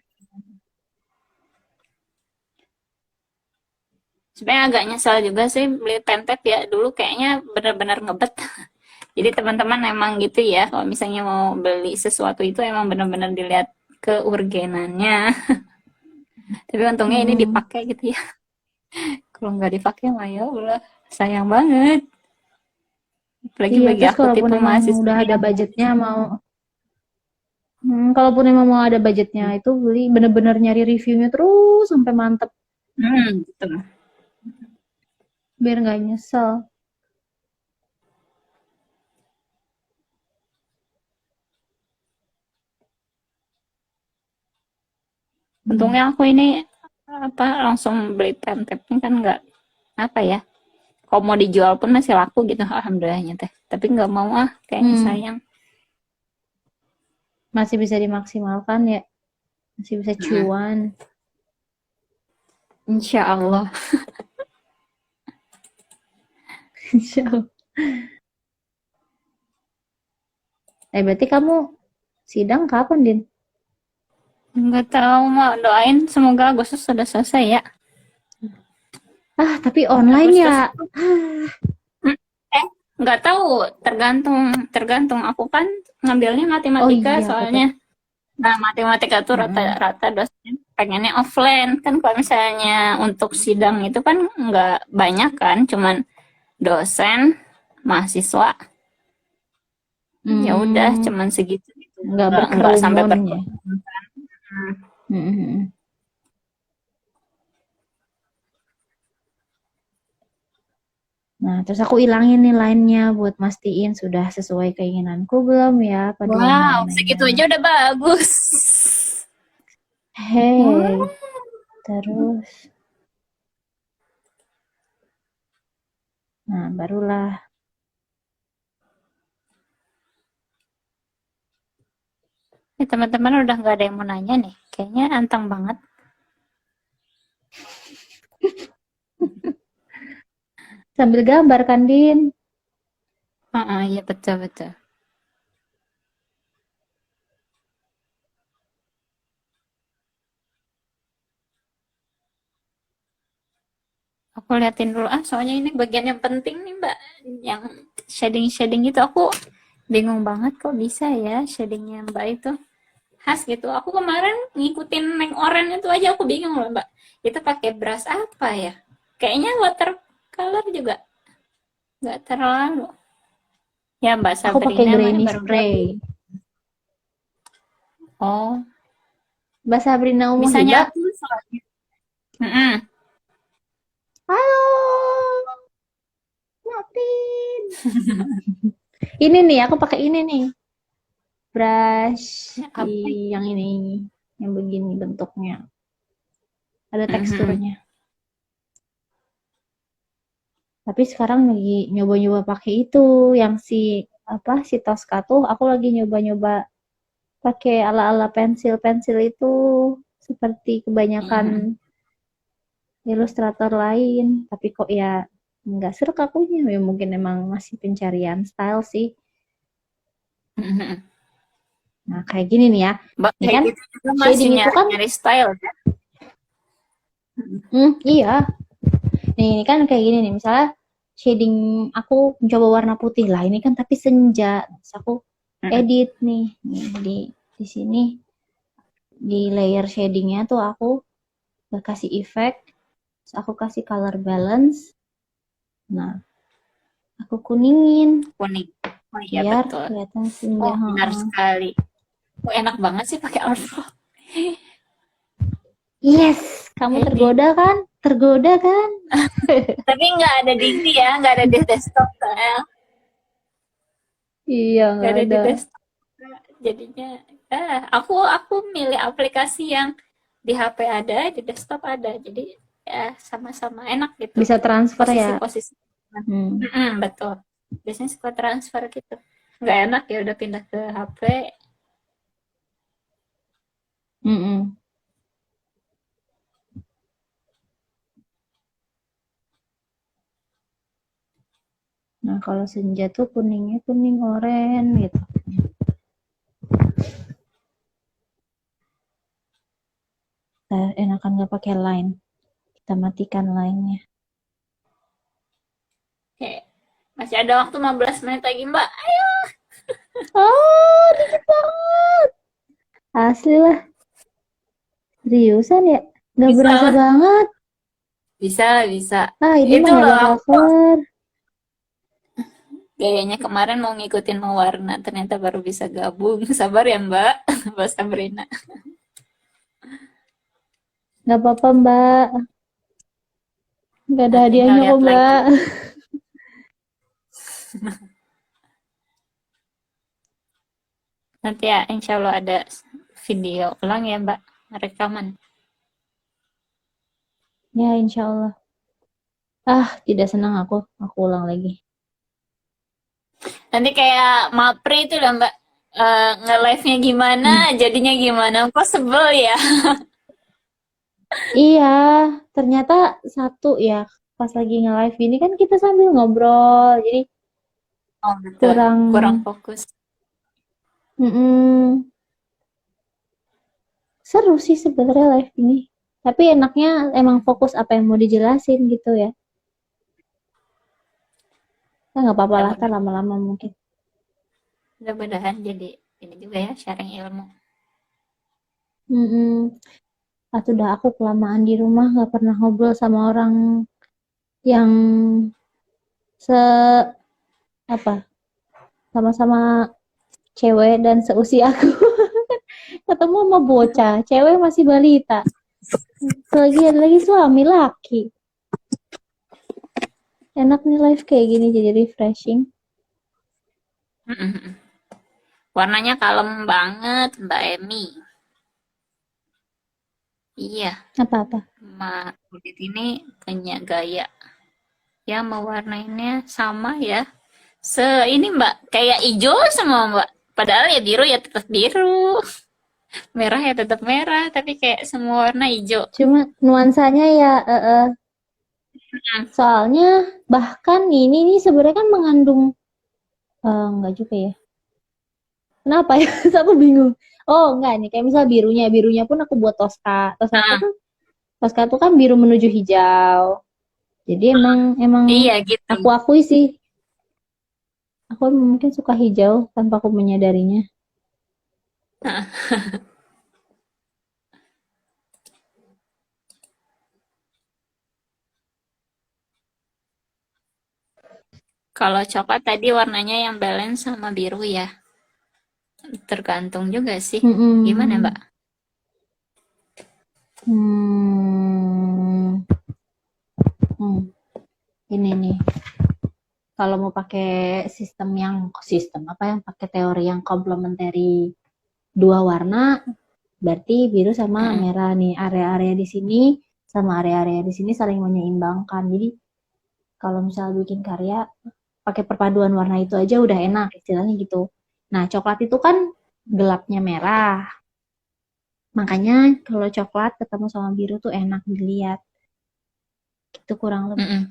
Sebenarnya agak nyesal juga sih beli pen tab ya. Dulu kayaknya benar-benar ngebet. Jadi teman-teman emang gitu ya. Kalau misalnya mau beli sesuatu itu emang benar-benar dilihat keurgenannya. Tapi untungnya ini Hmm. dipakai gitu ya. Kalau nggak dipakai mah ya udah sayang banget. Apalagi Iya, bagi terus aku kalaupun tipe emang mahasiswa udah ada yang budgetnya mau, kalaupun emang mau ada budgetnya itu beli bener-bener nyari reviewnya terus sampai mantep gitu. biar nggak nyesel. Hmm. Untungnya aku ini apa langsung beli pen tabnya kan nggak apa ya. Kalau mau dijual pun masih laku gitu alhamdulillahnya teh. Tapi nggak mau ah kayaknya Hmm. sayang. Masih bisa dimaksimalkan ya, masih bisa Hmm. cuan. Insya Allah. Insya Allah. Berarti kamu sidang kapan, Din? Nggak tahu, Mak. Doain semoga Agustus sudah selesai ya. Tapi online ya. Agustus. Nggak tahu, tergantung aku kan ngambilnya Oh matematika iya, betul. soalnya. Nah, matematika tuh Mm-mm. rata-rata dosen pengennya offline kan. Kalau misalnya untuk sidang itu kan nggak banyak kan, cuman dosen, mahasiswa, ya udah Hmm, cuman segitu gitu, nggak nggak sampai berkerumun ya. berkerumun kan. Mm-mm. Nah, terus aku ilangin nih line-nya buat mastiin sudah sesuai keinginanku belum ya, paduan Wow, warnanya. segitu aja udah bagus. Hey, terus, nah barulah. Teman-teman udah nggak ada yang mau nanya nih, kayaknya anteng banget. Sambil gambar kan, Din? Iya betul betul. Aku liatin dulu soalnya ini bagian yang penting nih Mbak, yang shading gitu aku bingung banget kok bisa ya shadingnya Mbak itu khas gitu. Aku kemarin ngikutin Neng Oren itu aja aku bingung loh Mbak. Itu pakai brush apa ya? Kayaknya watercolor juga nggak terlalu. Ya Mbak Aku pakai Sabrina mah grainy baru spray. gabung. Oh, Mbak Sabrina bisa Umuhiba. nyatu soalnya. Mm-mm. Halo, Natin. Ini nih, aku pakai ini nih. Brush Ya, apa? yang ini, yang begini bentuknya. Ada Mhm. teksturnya. Tapi sekarang lagi nyoba-nyoba pakai itu, yang si Tosca tuh. Aku lagi nyoba-nyoba pakai ala-ala pensil-pensil itu, seperti Mhm. kebanyakan ilustrator lain. Tapi kok ya nggak serak akunya. Ya mungkin emang masih pencarian style sih. Mhm. Nah, kayak gini nih ya. Mbak Ini kayak kan gitu juga masih shading itu kan, nyari-nyari style ya. iya. Nih, ini kan kayak gini nih. Misalnya shading aku mencoba warna putih lah. Ini kan tapi senja. Terus aku Mhm. edit nih di sini di layer shadingnya tuh aku kasih efek. Terus aku kasih color balance. Nah, aku kuningin Kuning. Oh iya biar betul. kelihatan senja. Oh benar sekali. Oh enak banget sih pakai Alpha. Yes, kamu Jadi, tergoda kan? Tergoda kan? tapi nggak ada di ini ya, nggak ada di desktop ya. Iya, Nggak nggak ada ada. di desktop. Jadinya, aku milih aplikasi yang di HP ada, di desktop ada. Jadi ya sama-sama enak gitu. Bisa transfer ya. Posisi-posisi. Hmm. Betul. Biasanya suka transfer gitu. Nggak enak ya udah pindah ke HP. Mm-mm. Nah, kalau senja tuh kuningnya kuning oren gitu. Enakan nggak pakai line. Kita matikan line-nya. Oke. Masih ada waktu 15 menit lagi, Mbak. Ayo. Oh, dikit banget. Asli lah. Seriusan ya? Nggak Bisa berasa lah. banget. Bisa lah, bisa. Ini mah Itu nggak loh, bakal aku kelar. gayanya kemarin mau ngikutin mewarna, ternyata baru bisa gabung. Sabar ya, Mbak. Mbak Sabrina. Nggak apa-apa, Mbak. Nggak ada Nah, tinggal hadiahnya kok, lihat Mbak. lagi. Nanti ya, insya Allah ada video ulang ya, Mbak. Rekaman. Ya, insya Allah. Tidak senang aku. Aku ulang lagi. Nanti kayak Mapri itu lah, Mbak. Nge-live-nya gimana, Hmm. jadinya gimana. Kok sebel ya? Iya, ternyata satu ya. pas lagi nge-live gini kan kita sambil ngobrol, jadi Oh, betul. kurang Kurang fokus. mm-mm. Seru sih sebenarnya live ini. Tapi enaknya emang fokus apa yang mau dijelasin gitu ya. Nah, nggak apa-apa lah, Mudah-mudahan ntar lama-lama mungkin. mudah-mudahan jadi ini juga ya sharing ilmu. Mm-mm. Atau udah aku kelamaan di rumah nggak pernah ngobrol sama orang yang se apa sama-sama cewek dan seusia aku. Ketemu sama bocah, cewek masih balita. Lagi ada lagi suami laki. Enak nih live kayak gini jadi refreshing. Mm-mm. Warnanya kalem banget, Mbak Emi. Iya, Apa-apa? Mbak Udit ini punya gaya ya mewarnainya sama ya. Ini Mbak, kayak hijau sama Mbak. Padahal ya biru ya tetap biru, merah ya tetap merah, tapi kayak semua warna hijau. Cuma nuansanya ya Hmm. soalnya bahkan ini sebenarnya kan mengandung enggak juga ya. Kenapa ya? Aku bingung. Oh, enggak nih. Kayak misal birunya pun aku buat Tosca. Nah, Tosca tuh kan biru menuju hijau. Jadi emang iya gitu. aku akui sih. Aku mungkin suka hijau tanpa aku menyadarinya. Nah, kalau coklat tadi warnanya yang balance sama biru ya. Tergantung juga sih. Gimana Mbak? Mm-mm. Hmm. Hmm. Ini nih. Kalau mau pakai sistem apa yang pakai teori yang komplementari dua warna, berarti biru sama Mm-mm. merah nih. Area-area di sini sama area-area di sini saling menyeimbangkan. Jadi kalau misal bikin karya pakai perpaduan warna itu aja udah enak istilahnya gitu. Nah, coklat itu kan gelapnya merah. Makanya kalau coklat ketemu sama biru tuh enak dilihat. Itu kurang lebih. Mm-mm.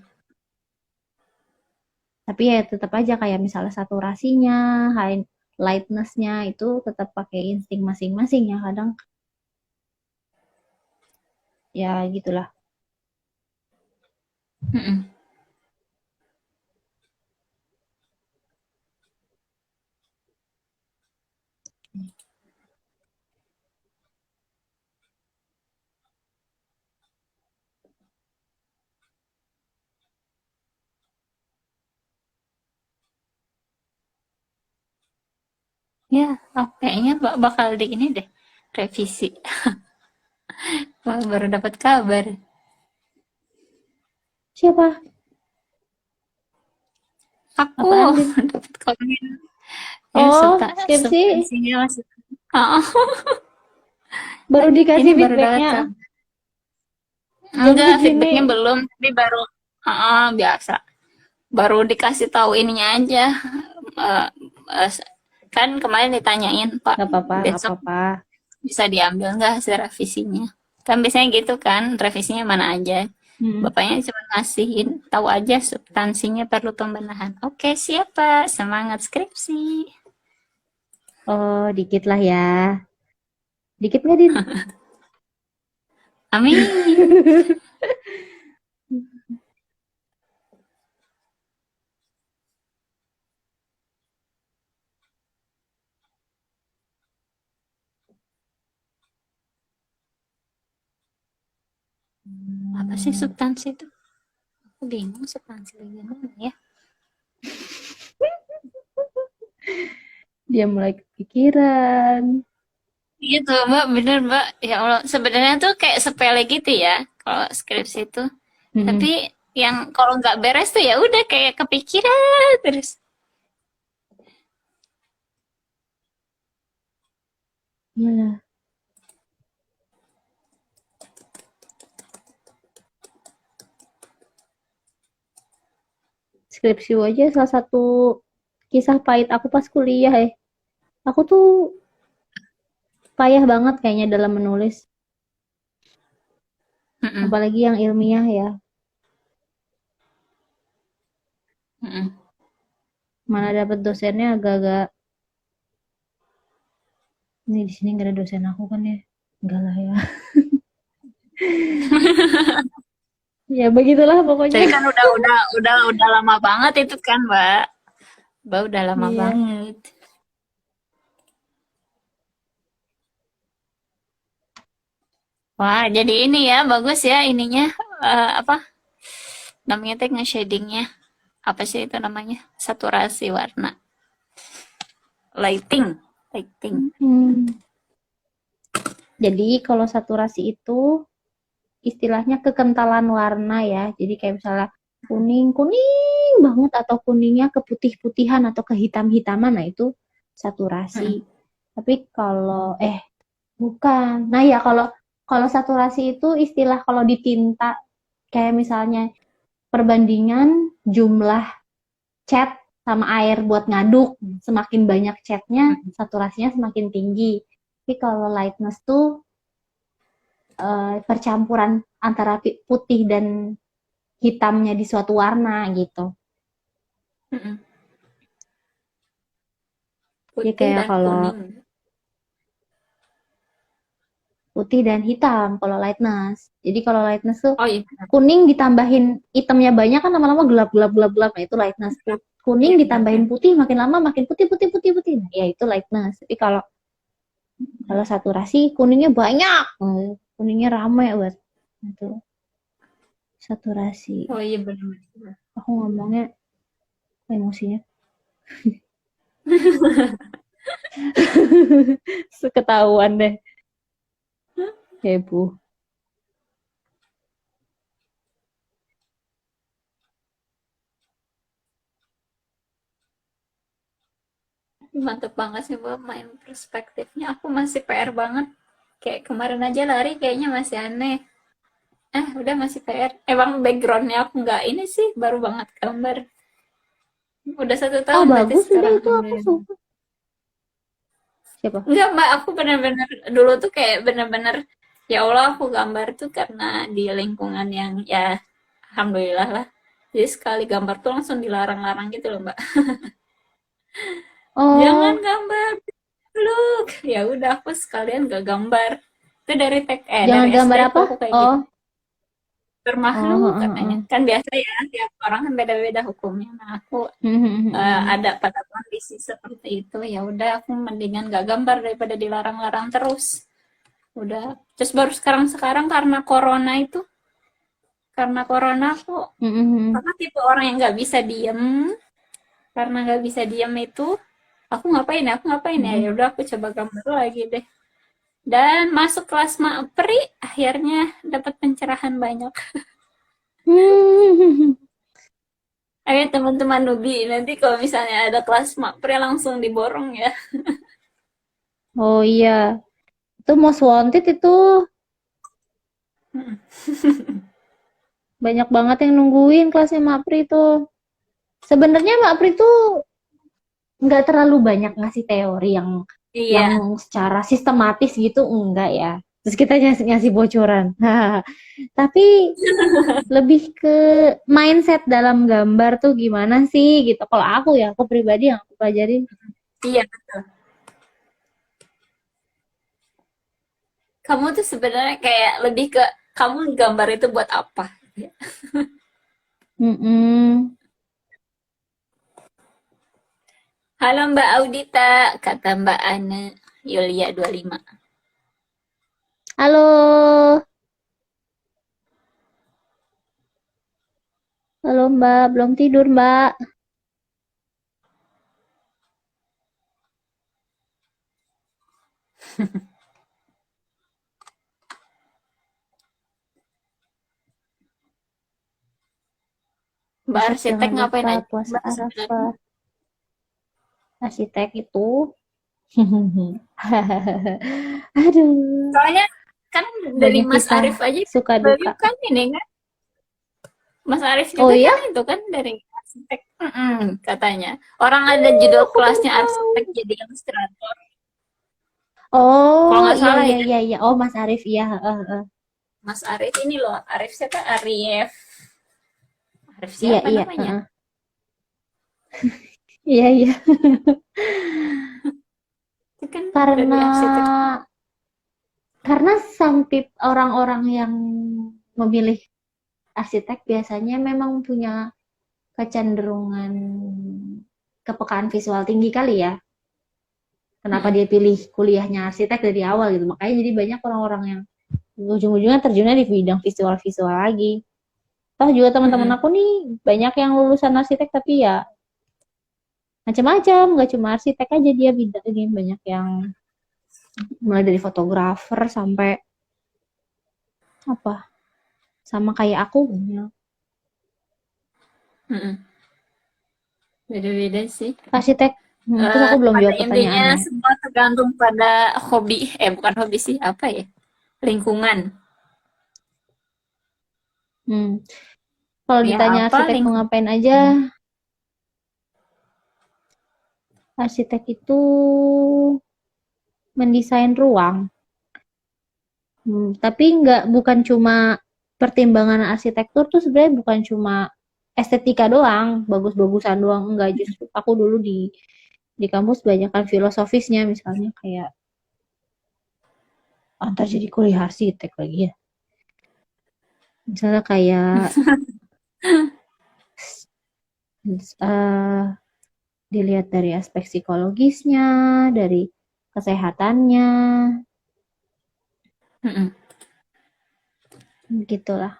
Tapi ya tetap aja kayak misalnya saturasinya, lightness-nya itu tetap pakai insting masing-masing ya. Kadang ya gitulah. Mm-mm. Ya, oh, kayaknya bakal di ini deh, revisi. Wah, baru dapat kabar. Siapa? Aku Apaan, Din? dapat komen. Ya, Oh, skripsi. substansinya masih. Oh, Baru ini dikasih baru dapat feedbacknya kabar. jam Enggak, segini. feedbacknya belum, tapi baru biasa. Baru dikasih tahu ininya aja. Eh, eh, kan kemarin ditanyain, Pak, Gak apa-apa, gak besok apa-apa. bisa diambil nggak hasil revisinya? Kan biasanya gitu kan, revisinya mana aja. Hmm. Bapaknya cuma ngasihin, tahu aja substansinya perlu pembenahan. Oke, siapa? Semangat skripsi. Oh, dikit lah ya. Dikit nggak, Din? Amin. Apa sih substansi itu? Aku bingung substansi gimana ya. Dia mulai kepikiran. Gitu, Mbak, bener, Mbak. Ya Allah, sebenarnya tuh kayak sepele gitu ya, kalau skripsi itu. Tapi Hmm. yang kalau nggak beres tuh ya udah kayak kepikiran terus. Iya. Skripsi aja salah satu kisah pahit aku pas kuliah ya. Aku tuh payah banget kayaknya dalam menulis. Mm-mm. Apalagi yang ilmiah ya. Mm-mm. Mana dapat dosennya agak-agak, ini di sini nggak ada dosen aku kan ya. Enggak lah ya. Ya begitulah Tapi pokoknya. kan udah lama banget itu kan, Mbak. Mbak udah lama Iya. banget. Wah, jadi ini ya bagus ya ininya apa namanya teh nge-shadingnya. Apa sih itu namanya? Saturasi warna. Lighting. Lighting. Hmm. Jadi kalau saturasi itu istilahnya kekentalan warna ya. Jadi kayak misalnya kuning, kuning banget atau kuningnya ke putih-putihan atau ke hitam-hitaman, nah itu Mm-mm. saturasi. Tapi kalau bukan. Nah ya kalau kalau saturasi itu istilah kalau di tinta kayak misalnya perbandingan jumlah cat sama air buat ngaduk. Semakin banyak catnya, saturasinya semakin tinggi. Tapi kalau lightness tuh percampuran antara putih dan hitamnya di suatu warna gitu. Mm-mm. Jadi Putih kayak dan kalau kuning. putih dan hitam kalau lightness. Jadi kalau lightness tuh Oh iya. kuning ditambahin hitamnya banyak kan lama-lama gelap gelap gelap gelap. Nah itu lightness. Kuning Iya, gelap ya. ditambahin putih makin lama makin putih putih putih putih. Nah, ya itu lightness. Tapi kalau kalau saturasi kuningnya banyak. Kuningnya rame buat itu saturasi. Oh iya benar. Aku ngomongnya emosinya seketahuan deh. Heboh. Mantep banget sih Mbak main perspektifnya. Aku masih PR banget. Kayak kemarin aja lari kayaknya masih aneh. Udah masih PR. Emang backgroundnya aku nggak ini sih, baru banget gambar. Udah 1 tahun berarti Bagus udah sekarang, itu aku alhamdulillah. suka. Siapa? Enggak Mbak, aku bener-bener dulu tuh kayak bener-bener ya Allah aku gambar tuh karena di lingkungan yang ya alhamdulillah lah. Jadi sekali gambar tuh langsung dilarang-larang gitu loh Mbak. Jangan Oh, gambar, look. Ya udah aku sekalian gak gambar. Itu dari jangan SD gambar aku apa? aku kayak Oh, gitu. oh, Bermakhluk heeh, katanya. heeh. Kan biasa ya tiap orang kan beda-beda hukumnya. Nah, aku ada pada kondisi seperti itu ya udah aku mendingan gak gambar daripada dilarang-larang terus. Udah. Terus baru sekarang karena corona aku karena tipe orang yang nggak bisa diem, karena nggak bisa diem itu aku ngapain ya ya udah aku coba gambar lagi deh dan masuk kelas Mapri akhirnya dapat pencerahan banyak. Ayo teman-teman Nubi nanti kalau misalnya ada kelas Mapri langsung diborong ya. Oh iya, itu Most Wanted itu banyak banget yang nungguin kelasnya Mapri itu. Sebenarnya Mapri itu nggak terlalu banyak ngasih teori yang Iya. secara sistematis gitu, enggak ya. Terus kita ngasih, ngasih bocoran. Tapi lebih ke mindset dalam gambar tuh gimana sih gitu. Kalau aku ya, aku pribadi yang aku pelajarin. Iya betul. Kamu tuh sebenarnya kayak lebih ke kamu gambar itu buat apa. Mm-mm. Halo Mbak Audita, kata Mbak Ana Yulia 25. Halo, halo Mbak, belum tidur Mbak. Mbak Besok arsitek jangan ngapain lupa aja puasa Mbak sebenarnya? Arafah. Arsitek itu, aduh, Soalnya kan dari banyak Mas kisah Arif aja kan suka beliau duka. kan ini kan Mas Arif Oh juga iya? kan itu kan dari arsitek. Katanya. Orang ada Oh, judul aku baru kelasnya tahu. arsitek jadi ilustrator. Kalau Oh, nggak iya salah iya ya. iya iya. Oh, Mas Arif iya. Mas Arif ini loh. Arif siapa? Arif Iya siapa iya. namanya? Iya, iya. Itu kan Karena dari arsitek. sampit orang-orang yang memilih arsitek biasanya memang punya kecenderungan kepekaan visual tinggi kali ya. Kenapa Mm-mm. dia pilih kuliahnya arsitek dari awal gitu. Makanya jadi banyak orang-orang yang ujung-ujungnya terjunnya di bidang visual-visual lagi. Toh juga teman-teman Mm-mm. aku nih banyak yang lulusan arsitek tapi ya macam-macam, nggak cuma arsitek aja dia bidang ini banyak yang mulai dari fotografer sampai apa sama kayak aku banyak. Mm-mm. Beda-beda sih. Arsitek, terus aku belum Pada jawab intinya pertanyaannya. semua tergantung pada hobi. Bukan hobi sih, apa ya? Lingkungan. Hmm. Kalau Ya ditanya apa arsitek tuh lingkungan? ngapain aja, arsitek itu mendesain ruang. Tapi bukan cuma pertimbangan arsitektur tuh sebenarnya bukan cuma estetika doang, bagus-bagusan doang. Enggak, justru aku dulu di kampus banyak kan filosofisnya misalnya kayak antar jadi kuliah arsitek lagi ya. Misalnya kayak eh, dilihat dari aspek psikologisnya, dari kesehatannya, Mm-mm. gitulah.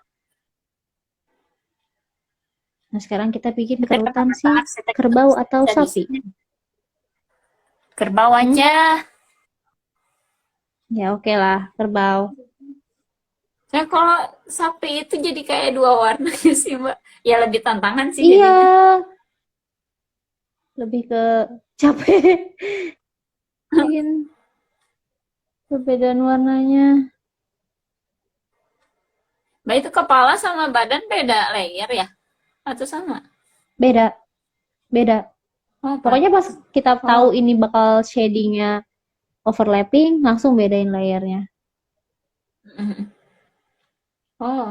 Nah, sekarang kita bikin Tapi kerutan rata-rata sih, arsitek itu kerbau atau bisa sapi. desain. Kerbau Hmm? aja. Ya oke lah, kerbau. Saya kalau sapi itu jadi kayak dua warna sih, Mbak. Ya lebih tantangan sih Iya, jadinya. lebih ke capek bikin perbedaan warnanya. Mbak itu kepala sama badan beda layer ya? Atau sama? Beda, beda. Oh, Pokoknya pas pantas. kita tahu Oh, ini bakal shadingnya overlapping, langsung bedain layernya. mm-mm. Oh,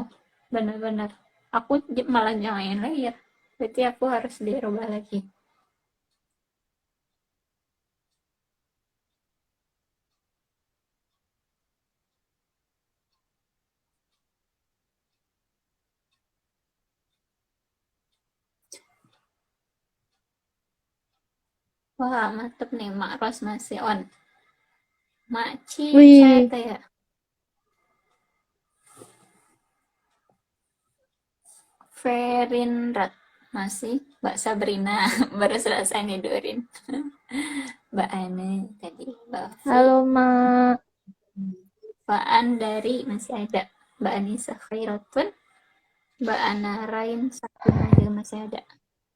benar-benar. Aku malah nyalain layer. Berarti aku harus dirubah lagi. Wah, mantep nih, Mak Ros masih on. Mak Cica Wih, itu ya. Ferinrat masih. Mbak Sabrina baru selesai nidurin. Mbak Ane tadi. Mbak Fi. halo Mak. Mbak Andari masih ada. Mbak Anissa Khairatun. Mbak Ana Rain Sakina juga masih ada.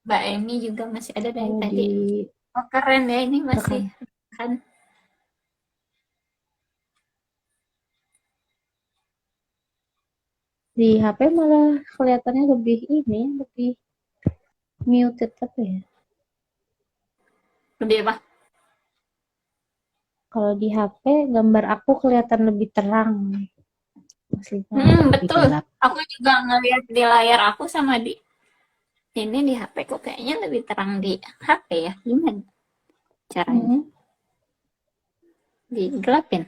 Mbak Emi juga masih ada dari Oh, tadi. Oh, keren ya ini masih direkam. kan. Di HP malah kelihatannya lebih ini, lebih muted apa ya? Lebih apa? Kalau di HP gambar aku kelihatan lebih terang, aslinya lebih Betul. gelap. Aku juga ngeliat di layar aku sama di ini di HP kok kayaknya lebih terang di HP ya. Gimana caranya? Mm-mm. Digelapin.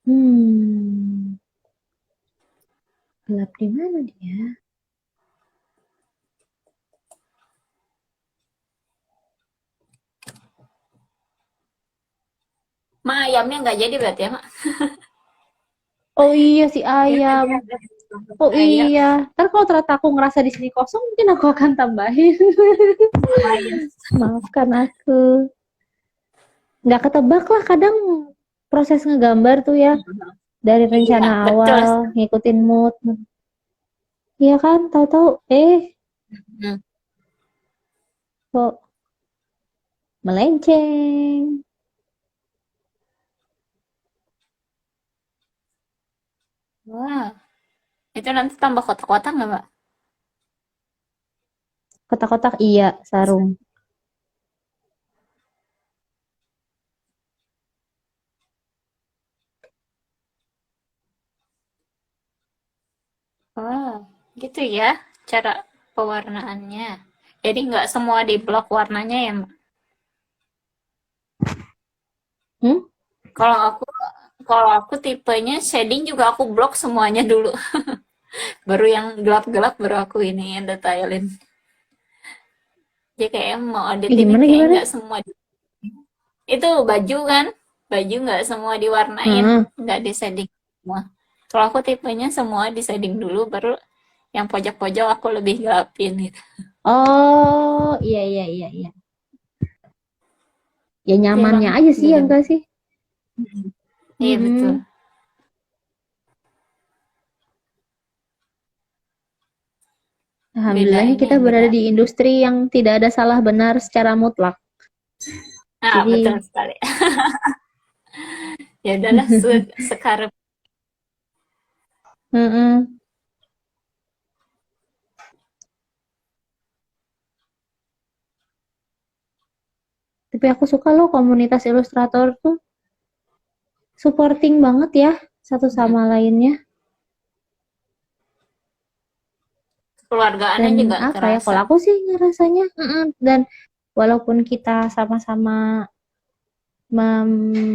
Hmm, gelap di mana dia? Mak ayamnya nggak jadi berarti ya, Mak? Oh iya si Ya, ayam. tadi ada Oh ayam. iya. Ntar kalau ternyata aku ngerasa di sini kosong, mungkin aku akan tambahin. Ayam. Maafkan aku. Nggak ketebak lah kadang proses ngegambar tuh ya. Dari Iya, rencana betul. awal, ngikutin mood. Iya kan, tahu-tahu Hmm. kok melenceng. Wah, itu nanti tambah kotak-kotak nggak, Mbak? Kotak-kotak iya, sarung. Oh, gitu ya cara pewarnaannya. Jadi nggak semua di blok warnanya ya, Mbak? Hmm? Kalau aku kalau aku tipenya shading juga aku blok semuanya dulu. Baru yang gelap-gelap baru aku ini detailin. Jadi kayak mau audit ini Gimana kayak gimana? nggak semua itu baju kan, baju nggak semua diwarnain, Heeh. nggak di shading semua. Kalau aku tipenya semua di shading dulu, baru yang pojok-pojok aku lebih gelapin gitu. Oh, iya iya iya iya. Ya Jadi emang nyamannya aja sih ya beda-beda. enggak sih? Iya betul. Mm-mm. Alhamdulillahnya Bedanya kita berada beda. di industri yang tidak ada salah benar secara mutlak. Ah betul Jadi, sekali. Ya udahlah sekarang. mm-mm. Tapi aku suka loh komunitas ilustrator tuh supporting banget ya satu sama lainnya. Keluargaannya Dan juga apa ya, kerasa. kalau aku sih ngerasanya, dan walaupun kita sama-sama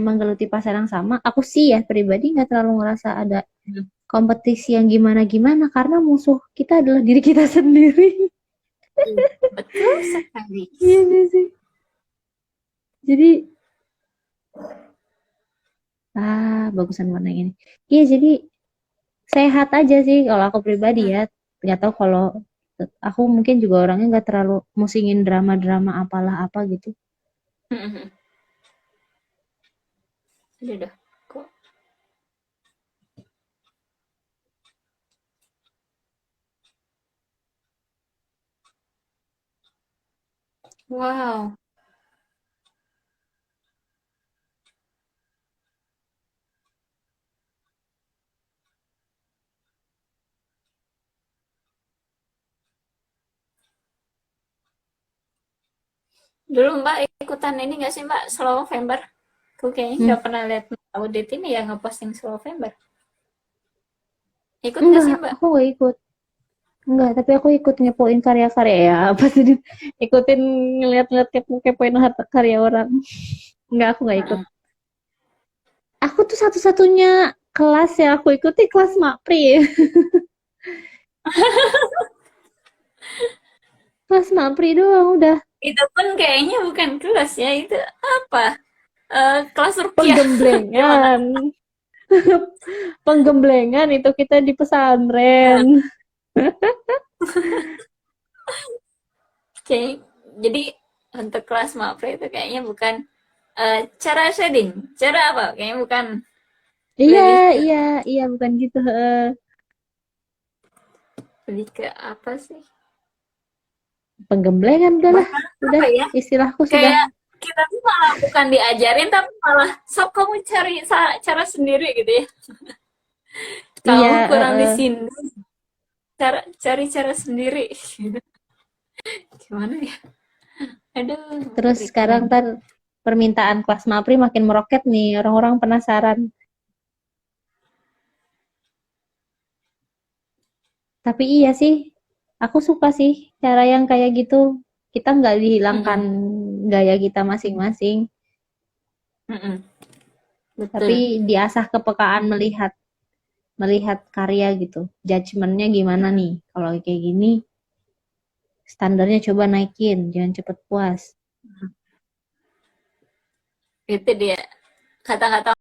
menggeluti pasar yang sama, aku sih ya pribadi nggak terlalu ngerasa ada Hmm, kompetisi yang gimana-gimana karena musuh kita adalah diri kita sendiri. iya, betul sekali. Iya nggak sih? Jadi, bagusan warna ini. Iya, jadi sehat aja sih kalau aku pribadi Hmm, ya. Nggak tahu kalau aku mungkin juga orangnya nggak terlalu musingin drama-drama apalah apa gitu. hmm, hmm. Udah dah. Kok. Wow. Dulu Mbak ikutan ini nggak sih Mbak Slow November? Aku kayaknya Hmm. nggak pernah lihat audit ini ya ngeposting Slow November. Ikut nggak Enggak, sih Mbak? aku nggak ikut. Enggak, tapi aku ikut ngepoin karya-karya ya. Apa sih? Ikutin ngeliat-ngeliat kepoin karya orang. Enggak, aku nggak ikut. Heeh. Aku tuh satu-satunya kelas yang aku ikuti kelas Mapri. Kelas Mapri doang udah. Itu pun kayaknya bukan kelas ya, itu apa? Kelas rupiah. Gimana? Penggemblengan. Penggemblengan itu kita di pesantren. Kayak, jadi untuk kelas mapre itu kayaknya bukan cara shading, cara apa? Kayaknya bukan, Iya, lebih ke iya, iya, bukan gitu. lebih ke apa sih? Penggemblengan udahlah. Bahkan Udah, apa ya? istilahku sudah. Kayak kita tuh malah bukan diajarin tapi malah sok kamu cari cara sendiri gitu ya. Iya, Kamu kurang di eh. sini, cari cara sendiri. Gimana ya? Aduh, Terus sekarang keren. ntar permintaan kelas Mapri makin meroket nih. Orang-orang penasaran. Tapi iya sih, aku suka sih cara yang kayak gitu. Kita nggak dihilangkan Mm-mm, gaya kita masing-masing, mm-mm, tapi betul. diasah kepekaan melihat melihat karya gitu. Judgementnya gimana nih? Kalau kayak gini, standarnya coba naikin, jangan cepet puas. Itu dia kata-kata